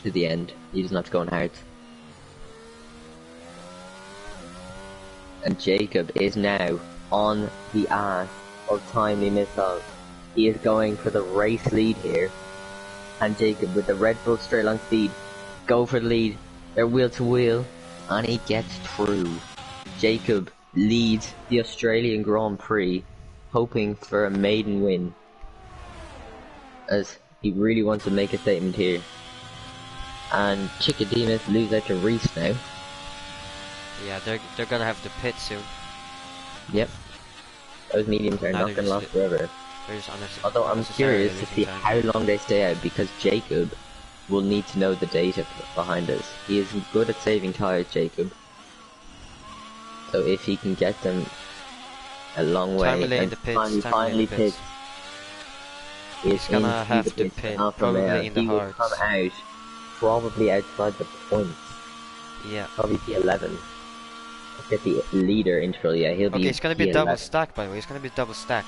to the end. He doesn't have to go on hards. And Jacob is now on the ass of Timely Missile. He is going for the race lead here. And Jacob with the Red Bull straight line speed go for the lead. They're wheel to wheel. And he gets through. Jacob leads the Australian Grand Prix, hoping for a maiden win. As he really wants to make a statement here. And Chicodemus lose out to Reese now. Yeah, they're gonna have to pit soon. Yep. Those mediums are not gonna last forever. Although I'm curious to see how long they stay out, because Jacob will need to know the data behind us. He is good at saving tires, Jacob. So if he can get them a long way and finally pit, he's gonna have to pit probably in the hards. He will come out probably outside the points. Yeah. Probably P11. Let's get the leader intro. Yeah, he'll be. Okay, it's gonna be double stack, by the way. It's gonna be double stack.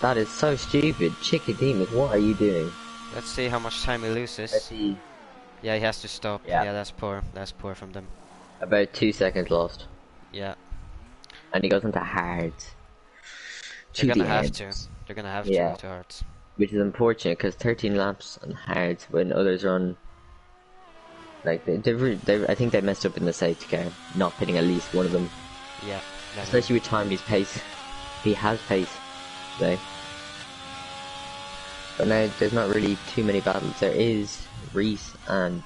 That is so stupid. Chicodemus, what are you doing? Let's see how much time he loses. Let's see. Yeah, he has to stop. Yeah, that's poor. That's poor from them. About 2 seconds lost. Yeah. And he goes into hards. They're gonna have to. They're gonna have to go to hards. Which is unfortunate, because 13 laps on hards when others run. Like, I think they messed up in the safety car, not pitting at least one of them. Yeah. Especially with Timely's pace. He has pace today. But now there's not really too many battles. There is Reese and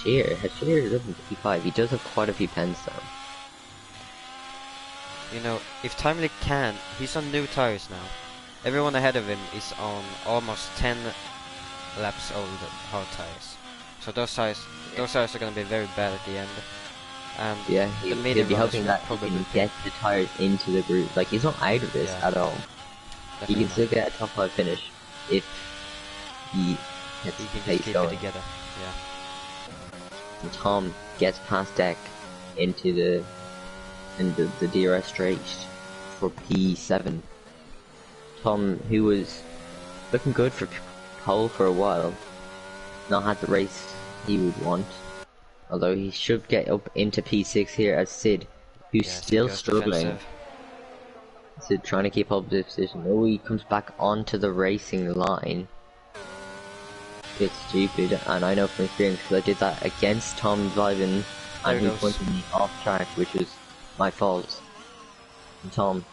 Shear. Shear is up in P5. He does have quite a few pens though. you know, if Timely can, he's on new tires now. Everyone ahead of him is on almost 10 laps old hard tires. So those tires are gonna be very bad at the end. And Yeah, the he'll medium be runners hoping will that he probably can pick. get the tires into the groove. Like, he's not out of this Yeah, at all. He definitely can still not. get a top 5 finish if he gets He the can just pace keep going. it together. Yeah. And Tom gets past Deck into the DRS straight for P7. Tom, who was looking good for pole for a while, not had the race he would want. Although he should get up into P6 here as Sid, who's Yeah, Sid still goes struggling. defensive. Sid trying to keep up the position. Oh, he comes back onto the racing line. It's stupid, and I know from experience because I did that against Tom driving, and he pointed me off track, which was my fault. And Tom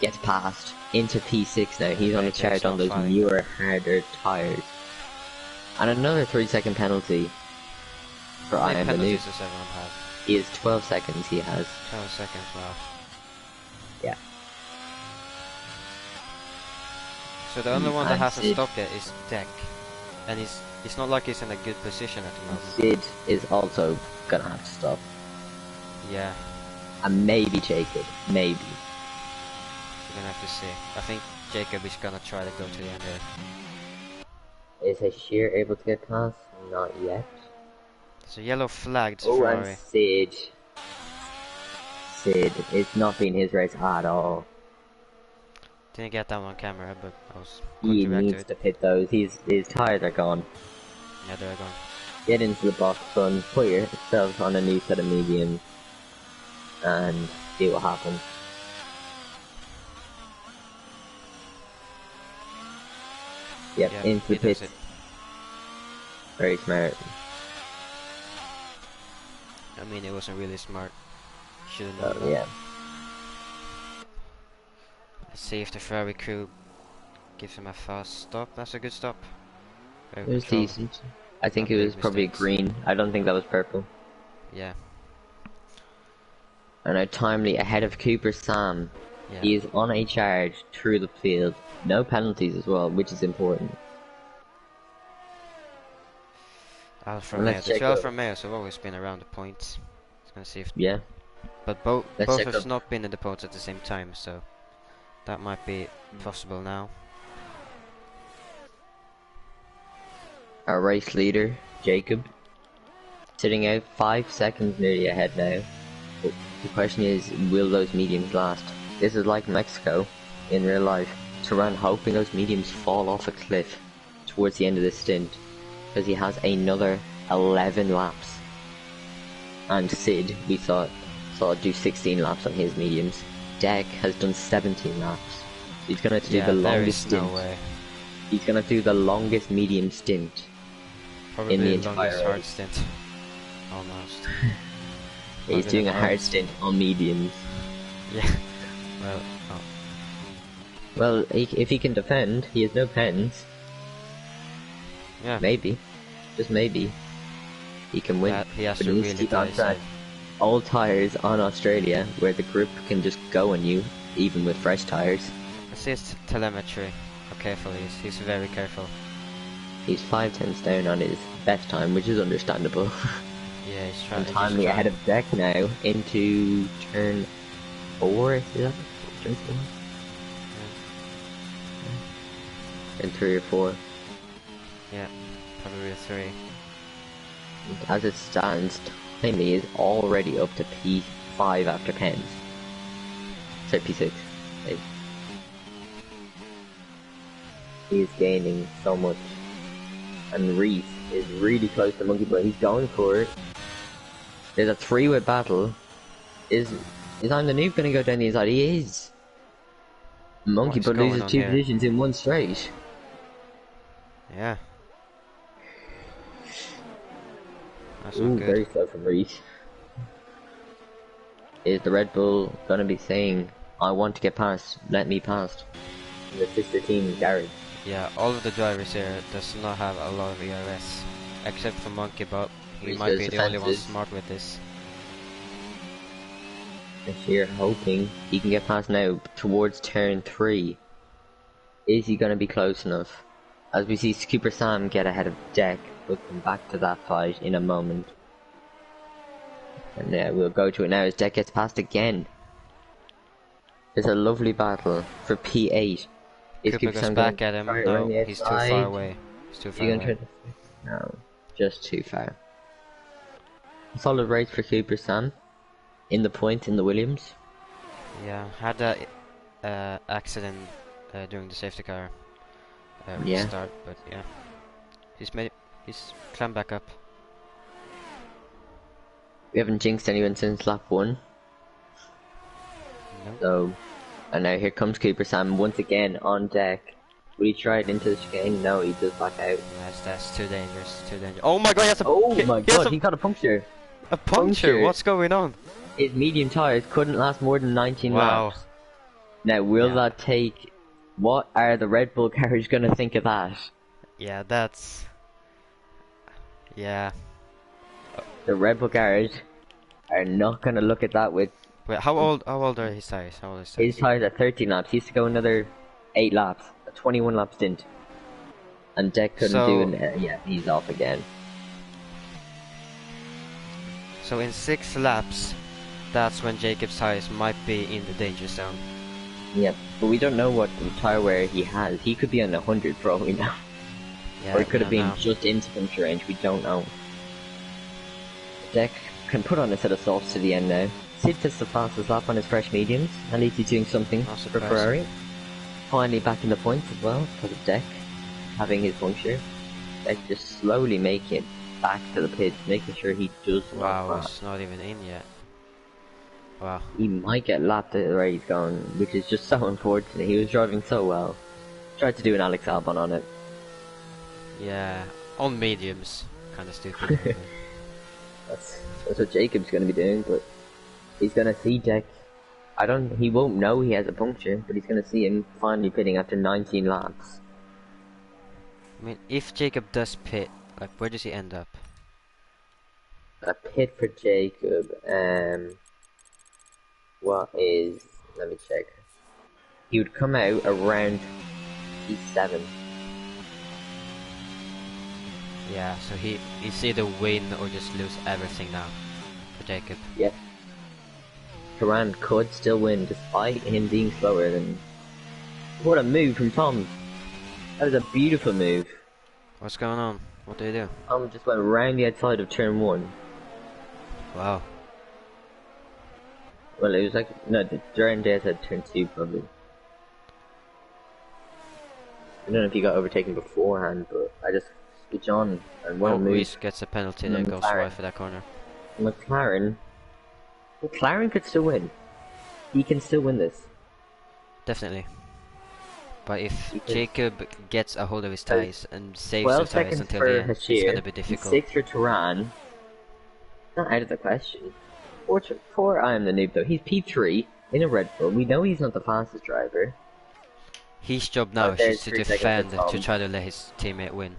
gets past into P6 now. He's on a charge on those newer, harder tires. And another 3-second penalty for I am the new. Does everyone have? He is 12 seconds. He has 12 seconds. Wow. yeah. So the only one that And hasn't Sid, stopped yet is Deck, and it's not like he's in a good position at the moment. Sid is also gonna have to stop. Yeah. And maybe Jacob, maybe. We're gonna have to see. I think Jacob is gonna try to go to the end here. Is Hashir able to get past? Not yet. So yellow flagged Oh, Ferrari. and Sid. It's not been his race at all. Didn't get that one on camera, but I was He quick to react to needs it. to pit those. His tires are gone. Yeah, they're gone. Get into the box, son. Put yourself on a new set of mediums, and see what happens. Yep, Yeah, into the he does pit. it. Very smart. I mean, it wasn't really smart. Should've known Oh, that. yeah. Let's see if the Ferrari crew gives him a fast stop. That's a good stop. It was decent. I think it was probably a green. I don't think that was purple. Yeah. And now Timely ahead of Cooper Sam. Yeah. He is on a charge through the field. No penalties as well, which is important. Alfa Romeo. The two Alfa Romeos have always been around the points. Let's gonna see if. Yeah. But both Let's have not been in the points at the same time, so that might be possible now. Our race leader, Jacob, sitting out 5 seconds nearly ahead now. But the question is, will those mediums last? This is like Mexico in real life. Turan hoping those mediums fall off a cliff towards the end of this stint, because he has another 11 laps. And Sid, we saw do 16 laps on his mediums. Deck has done 17 laps. He's gonna have to do the longest stint. No way. He's gonna do the longest medium stint. Probably in the the entire longest hard race. stint. Almost. He's doing a hard stint on mediums. Yeah. Well, oh. Well, if he can defend, he has no pens. Yeah. Maybe, just maybe, he can win. He has but to he needs really to keep on track. Old tires on Australia, where the grip can just go on you, even with fresh tires. Let's see his telemetry. How careful he is. He's very careful. He's 5/10 down on his best time, which is understandable. Yeah, he's trying. And Timely ahead of Deck now into turn 4. Is that turn 4? Yeah. Turn 3 or 4. Yeah, probably a 3. As it stands, Timely is already up to P5 after pens. Sorry, P6. Hey. He is gaining so much. And Reese is really close to Monkey, but he's going for it. There's a 3-way battle. Is I'm the noob gonna go down the inside? He is. Monkey but loses 2 positions in one straight. Yeah. That's Ooh, not good. very slow from Reese. Is the Red Bull gonna be saying, I want to get past, let me past? In the sister team garage. Yeah, all of the drivers here does not have a lot of ERS, except for Monkey, but he might be the only one smart with this. Here hoping he can get past now towards turn 3. Is he going to be close enough? As we see Cooper Sam get ahead of Deck, we'll come back to that fight in a moment. And we'll go to it now as Deck gets past again. It's a lovely battle for P8. Cooper goes back at him. No, he's too far away. He's too far away. No, just too far. Solid race for Cooper Sam. In the point in the Williams. Yeah, had that accident during the safety car start, but yeah, he's climbed back up. We haven't jinxed anyone since lap 1. Nope. So, and now here comes Cooper Sam once again on Deck. Will he try it into the chicane? No, he does back out. That's too dangerous. Too dangerous. Oh my god! He got a puncture. A puncture? What's going on? His medium tires couldn't last more than 19 laps. Now, will that take... What are the Red Bull garage gonna think of that? Yeah, that's... Yeah. The Red Bull garage are not gonna look at that with... Wait, how old are his tires? How old is his tires are 13 laps. He used to go another 8 laps. A 21 lap stint. And Deck couldn't do it. Yeah, he's off again. So in 6 laps, that's when Jacob's tires might be in the danger zone. Yep, but we don't know what tire wear he has. He could be on 100 for all we know. Yeah, or it could have been just into puncture range, we don't know. Deck can put on a set of softs to the end now. Sid gets the fastest lap on his fresh mediums, and he's doing something for Ferrari. Finally back in the points as well, because of Deck having his puncture. Deck just slowly making it back to the pits, making sure he does not pass. It's not even in yet. Wow. He might get lapped at the rate he's going, which is just so unfortunate. He was driving so well. Tried to do an Alex Albon on it. Yeah, on mediums. Kinda stupid. That's what Jacob's gonna be doing, but he's gonna see Deck. He won't know he has a puncture, but he's gonna see him finally pitting after 19 laps. I mean, if Jacob does pit, like, where does he end up? A pit for Jacob, let me check. He would come out around P7. Yeah, so he's either win or just lose everything now for Jacob. Yep. Turan could still win despite him being slower than... What a move from Tom. That was a beautiful move. What's going on? What did he do? Tom just went round the outside of turn 1. Wow. Well, it was like... No, during the outside turn 2 probably. I don't know if he got overtaken beforehand, but I just switch on and one move. Reese gets a penalty that goes wide for that corner. McLaren could still win. He can still win this. Definitely. But if Jacob gets a hold of his tires and saves the tires until the end, it's going to be difficult. 6 for Turan. Not out of the question. For I am the noob though. He's P3 in a Red Bull. We know he's not the fastest driver. His job now is just to defend, to try to let his teammate win.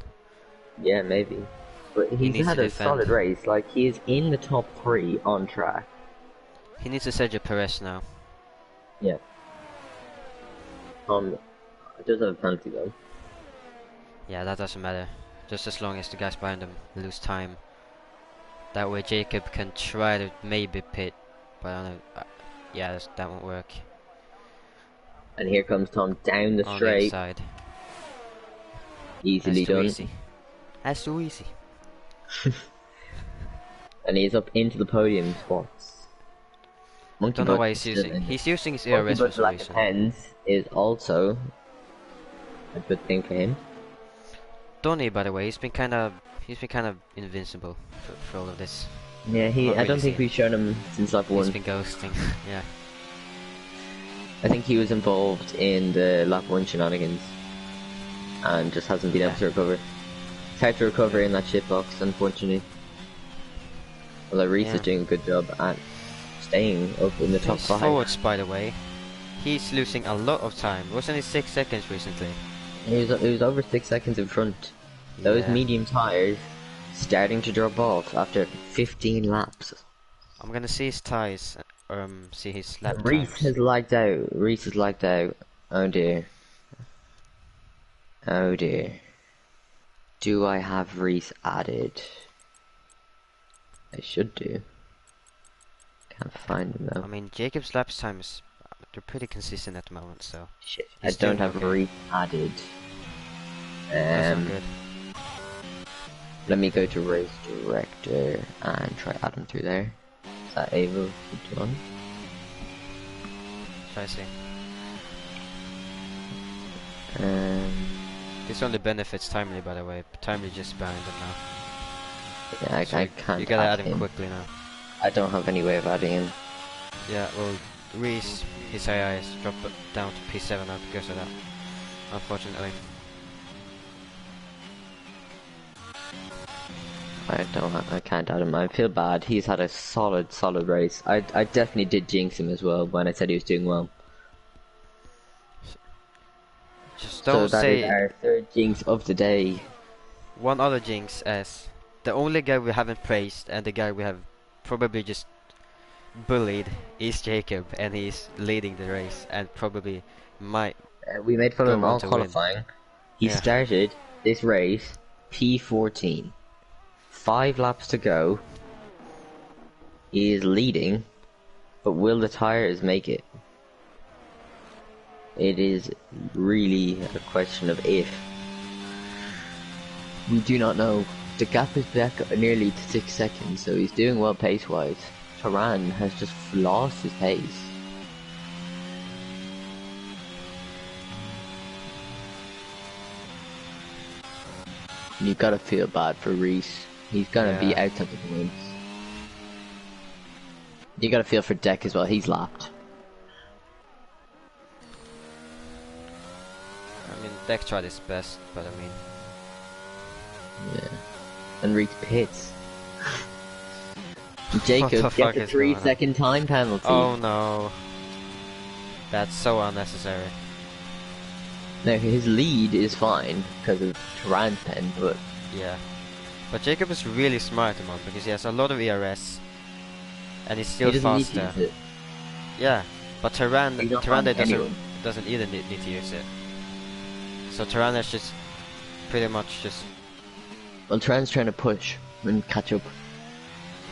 Yeah, maybe. But he's had a solid race. Like, he is in the top 3 on track. He needs to Sergio Perez now. Yeah. It does have a penalty though. Yeah, that doesn't matter. Just as long as the guys behind him lose time. That way Jacob can try to maybe pit. But I don't know. Yeah, that won't work. And here comes Tom down the straight. Side. Easily done. Easy. That's too easy. And he's up into the podium spots. Don't know why he's using. He's using his ARS for some reason. Pens is also a good thing for him. Donny, by the way, he's been kind of invincible for all of this. Yeah, I don't think we've shown him since lap 1. He's been ghosting. Yeah. I think he was involved in the lap 1 shenanigans and just hasn't been able to recover. It's hard to recover in that shitbox, unfortunately. Although Reese is doing a good job at staying up in the top 5. Forwards, by the way, he's losing a lot of time. Wasn't it 6 seconds recently? He was over 6 seconds in front. Those medium tires starting to drop off after 15 laps. I'm gonna see his tires see his lap Reese times. has lagged out. Reese has lagged out. Oh dear. Oh dear. Do I have Reese added? I should do. Can't find him though. I mean, Jacob's lap times, they're pretty consistent at the moment, so Shit. I he's don't doing have okay. Reese added. That's not good. Let me go to race director and try add him through there. Is that able to do on? Try see. Um, This only benefits Timely, by the way. Timely just banned him now. yeah, So I can't you gotta add add him quickly now. I don't have any way of adding him. Yeah, well, Reese, his AI has dropped down to P7 now because of that, unfortunately. I can't add him. I feel bad. He's had a solid race. I definitely did jinx him as well when I said he was doing well. Just So don't that is say our third jinx of the day. one other jinx as the only guy we haven't praised and the guy we have probably just bullied is Jacob, and he's leading the race and probably might We made fun of go him on all to win. qualifying. He Yeah. started this race P14. 5 laps to go. He is leading, but will the tires make it? It is really a question of if. We do not know. The gap is back nearly to 6 seconds, so he's doing well pace-wise. Turan has just lost his pace. You gotta feel bad for Reese. He's gonna be out of the points. You gotta feel for Deck as well, he's lapped. I mean, Deck tried his best, but I mean... Yeah. And Reese pits. Jacob gets a 3-second time penalty. Oh no. That's so unnecessary. Now his lead is fine because of Turan's pen, but... Yeah. But Jacob is really smart at the moment because he has a lot of ERS and he's still he doesn't faster. Need to use it. Yeah, but Tyrande doesn't either need to use it. So Tyrande is just pretty much just... Well, Turan's trying to push and catch up.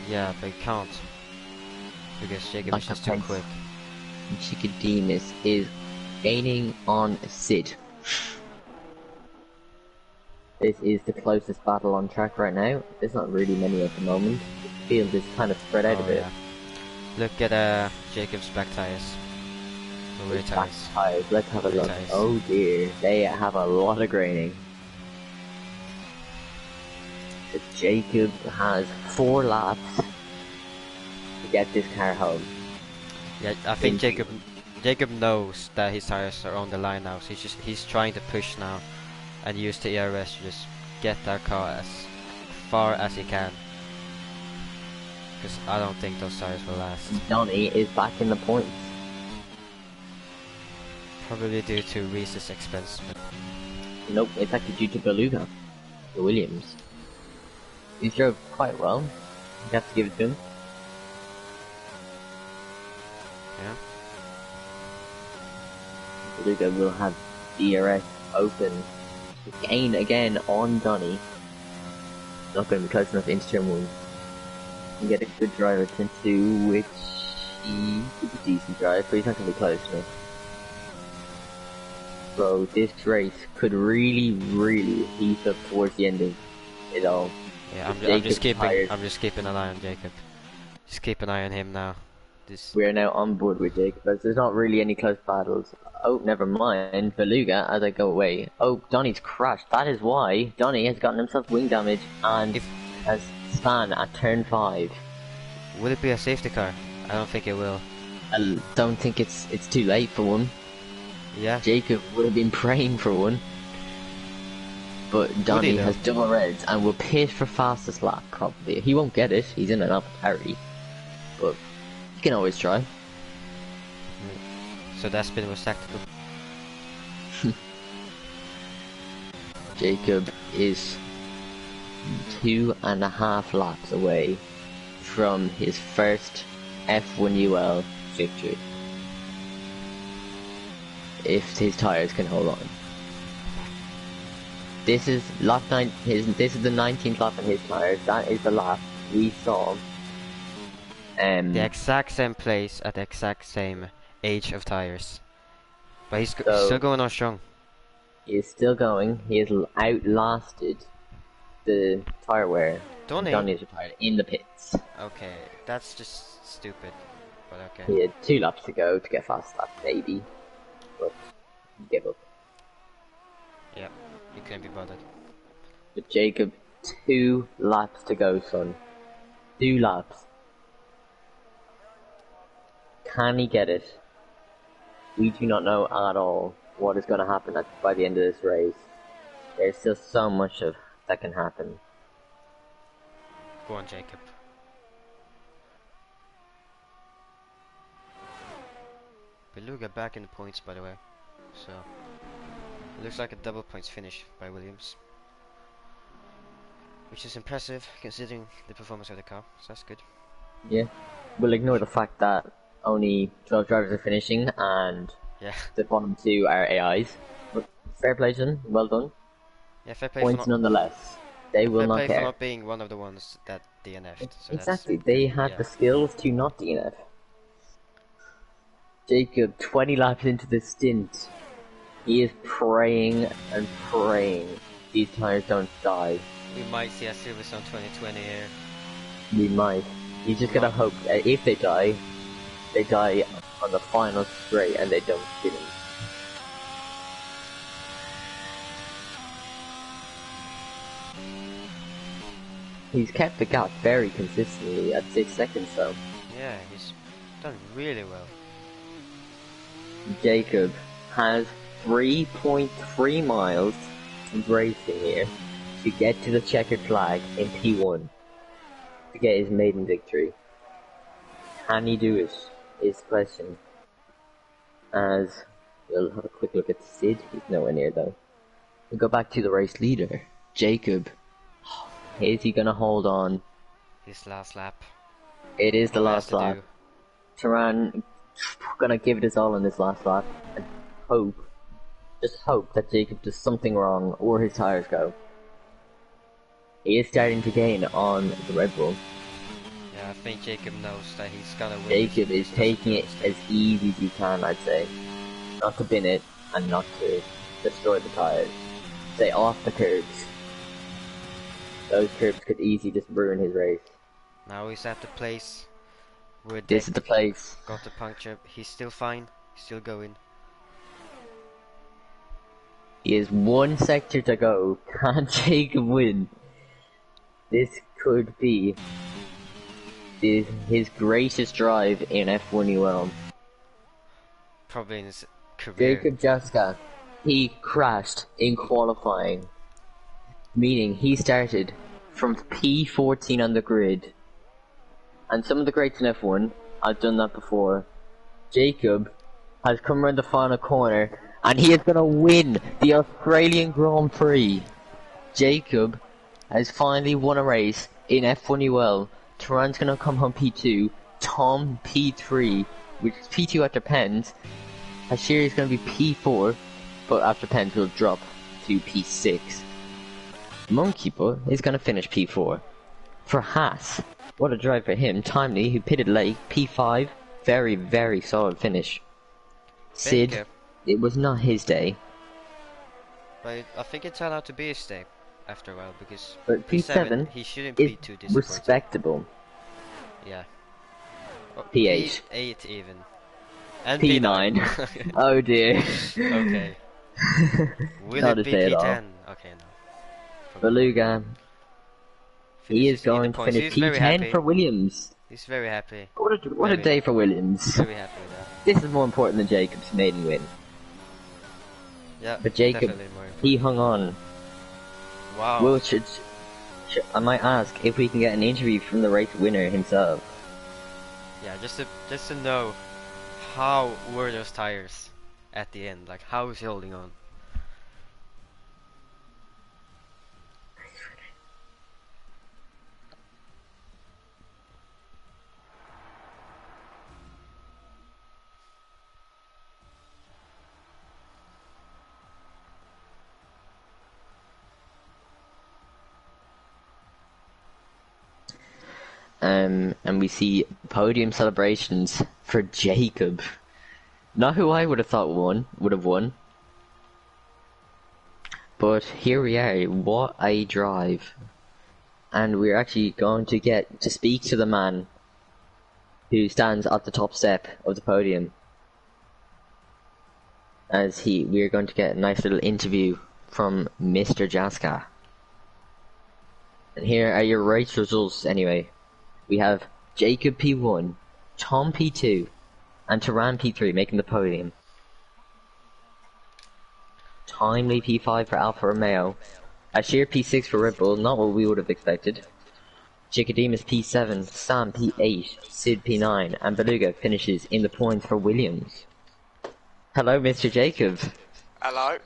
Yeah, but he can't. Because Jacob is just too quick. Chicodemus is gaining on Sid. This is the closest battle on track right now. There's not really many at the moment. The field is kind of spread out a bit. Yeah. Look at Jacob's back tires. The rear tires. Let's have a look. Oh dear, they have a lot of graining. So Jacob has 4 laps to get this car home. Yeah, I think Jacob knows that his tires are on the line now, so he's trying to push now and use the ERS to just get that car as far as he can. Because I don't think those tires will last. Donny is back in the points. Probably due to Reese's expense. But nope, it's actually due to Beluga. The Williams. He drove quite well. You have to give it to him. yeah. Beluga will have DRS open to gain again on Donny. Not going to be close enough into turn 1. And get a good drive at turn 2, which he did a decent drive, but he's not going to be close enough. So this race could really heat up towards the end of it all. Yeah, I'm just keeping an eye on Jacob. Just keep an eye on him now. We are now on board with Jacob, as there's not really any close battles. Oh, never mind. Beluga, as I go away. Oh, Donny's crashed. That is why Donny has gotten himself wing damage and has spun at turn 5. Will it be a safety car? I don't think it will. I don't think it's too late for one. Yeah. Jacob would have been praying for one. But Donny has double reds and will pit for fastest lap, probably. He won't get it, he's in an AlphaTauri. But you can always try. So that spin was tactical. Jacob is 2.5 laps away from his first F1UL victory. If his tires can hold on. This is lap 9. This is the 19th lap on his tires. That is the lap we saw. The exact same place at the exact same age of tires, but he's still going on strong. He is still going. He has outlasted the tire wear. Donnie's retired in the pits. Okay, that's just stupid, but okay. He had 2 laps to go to get fast lap, maybe, but he gave up. Yep, he couldn't be bothered. But Jacob, 2 laps to go, son. 2 laps. Can he get it? We do not know at all what is going to happen by the end of this race. There's still so much that can happen. Go on, Jacob. Beluga back in the points, by the way. So, it looks like a double points finish by Williams. Which is impressive, considering the performance of the car, so that's good. Yeah. We'll ignore the fact that only 12 drivers are finishing, and the bottom 2 are AIs. But fair play to them, well done. Yeah, fair play points nonetheless. They will not care. Fair play for not being one of the ones that DNF'd. So exactly, they had the skills to not DNF. Jacob, 20 laps into the stint, he is praying and praying these tires don't die. We might see a Silverstone 2020 here. We might. He's just gonna hope that if they die on the final straight and they don't get him. He's kept the gap very consistently at 6 seconds though. Yeah, he's done really well. Jacob has 3.3 miles of racing here to get to the checkered flag in P1 to get his maiden victory. Can he do it? Is the question. As we'll have a quick look at Sid, he's nowhere near though. We'll go back to the race leader, Jacob. Is he gonna hold on? His last lap. It is the last lap. Turan gonna give it his all in this last lap and just hope that Jacob does something wrong or his tires go. He is starting to gain on the Red Bull. Yeah, I think Jacob knows that he's gonna win. Jacob is taking it as easy as he can, I'd say. Not to bin it and not to destroy the tires. Stay off the curbs. Those curbs could easily just ruin his race. Now he's at the place where this is the place. Got the puncture. He's still fine. He's still going. He has 1 sector to go. Can Jacob win? This could be his greatest drive in F1UL. Probably in his career. Jacob Jaska, he crashed in qualifying. Meaning he started from P14 on the grid. And some of the greats in F1 have done that before. Jacob has come around the final corner and he is going to win the Australian Grand Prix. Jacob has finally won a race in F1UL. Turan's going to come home P2, Tom P3, which is P2 after Pens. Hashiri is going to be P4, but after Pens will drop to P6. Monkeybutt is going to finish P4. For Haas, what a drive for him. Timely, who pitted late, P5. Very, very solid finish. Sid, it was not his day. But I think it turned out to be his day after a while, because but P7 he shouldn't be too disappointed. Respectable. Yeah. Well, P8. P8 even. And P9. Oh dear. Okay. Will it be P10? Okay, no. Beluga. He is going to finish P10 for Williams. He's very happy. What a day for Williams. Very happy with that. This is more important than Jacob's maiden win. Yeah, but Jacob, he hung on. Wow. Well, I might ask if we can get an interview from the race winner himself. Yeah, just to know how were those tires at the end? Like, how is he holding on? and we see podium celebrations for Jacob. Not who I would have thought would have won. But here we are, what a drive. And we're actually going to get to speak to the man who stands at the top step of the podium. We're going to get a nice little interview from Mr. Jaska. And here are your race results anyway. We have Jacob P1, Tom P2, and Taran P3 making the podium. Timely P5 for Alfa Romeo. Ashir P6 for Red Bull, not what we would have expected. Chicodemus P7, Sam P8, Sid P9, and Beluga finishes in the points for Williams. Hello, Mr. Jacob. Hello.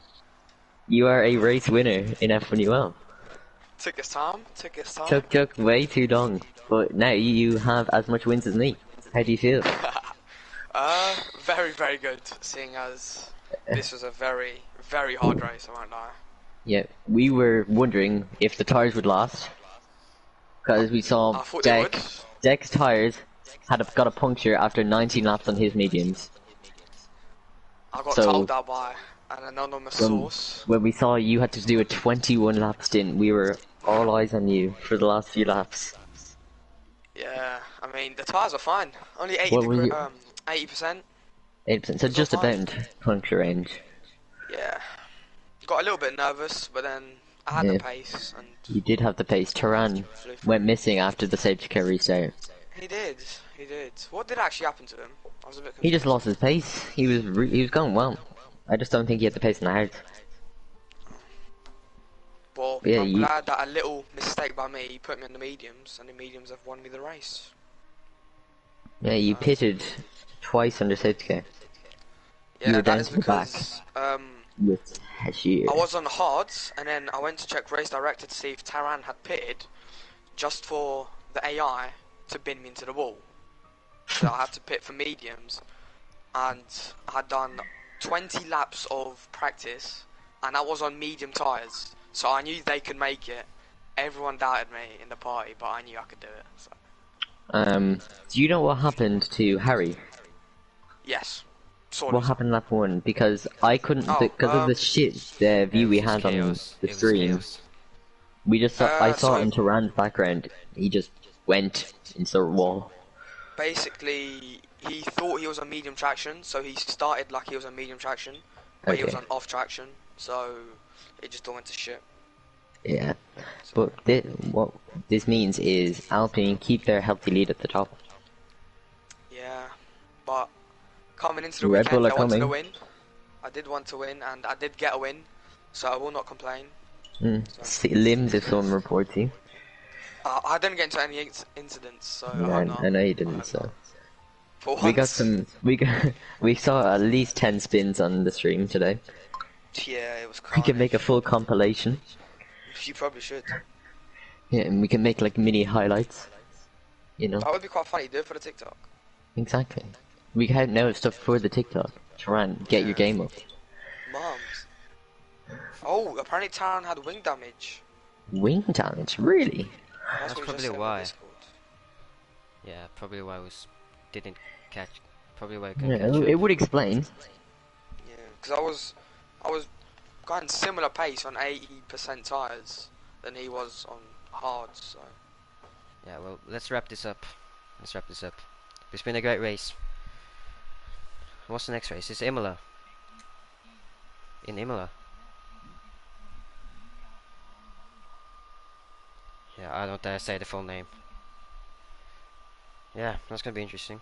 You are a race winner in F1UL. Took its time. Took way too long, but now you have as much wins as me. How do you feel? Very, very good, seeing as this was a very, very hard race, I won't lie. Yeah, we were wondering if the tyres would last, because we saw Deck's tyres got a puncture after 19 laps on his mediums. I got told that by an anonymous source. When we saw you had to do a 21 lap stint, we were all eyes on you for the last few laps. Yeah, I mean, the tyres are fine. Only 80%. 80%, so just about puncture range. Yeah. Got a little bit nervous, but then I had the pace. And you did have the pace. Taran went missing after the safety car restart. He did. What did actually happen to him? I was a bit confused. He just lost his pace. He was going well. I just don't think he had the pace in the heart. Well, yeah, I'm glad that a little mistake by me put me on the mediums, and the mediums have won me the race. Yeah, you pitted twice under safety car. Yeah, that is because with Hashir. I was on hards, and then I went to check race director to see if Taran had pitted, just for the AI to bin me into the wall. So I had to pit for mediums, and I had done 20 laps of practice, and I was on medium tyres, so I knew they could make it. Everyone doubted me in the party, but I knew I could do it. So. Do you know what happened to Harry? Yes. What happened lap 1? Because I couldn't, because of the shit view we had on the stream. We just saw, I saw in Taran's background, he just went into the wall. Basically, he thought he was on medium traction, so he started like he was on medium traction, but he was on off traction, so it just all went to shit. Yeah, but what this means is Alpine keep their healthy lead at the top. Yeah, but coming into the weekend, I wanted to win. I did want to win, and I did get a win, so I will not complain. So. Limbs if someone reports you. I didn't get into any incidents, so yeah, I know you didn't. So we saw at least 10 spins on the stream today. Yeah, it was. We can make a full compilation. You probably should. Yeah, and we can make like mini highlights. You know. That would be quite funny. Do it for the TikTok. Exactly. We have now stuff for the TikTok. Taran, get your game up. Mums. Oh, apparently Taran had wing damage. Wing damage? Really? That's probably why. Yeah, probably why didn't catch. Probably why I couldn't catch it would explain. Yeah, because I was going similar pace on 80% tires than he was on hards. So. Yeah, well, let's wrap this up. It's been a great race. What's the next race? It's Imola. In Imola. Yeah, I don't dare say the full name. Yeah, that's gonna be interesting.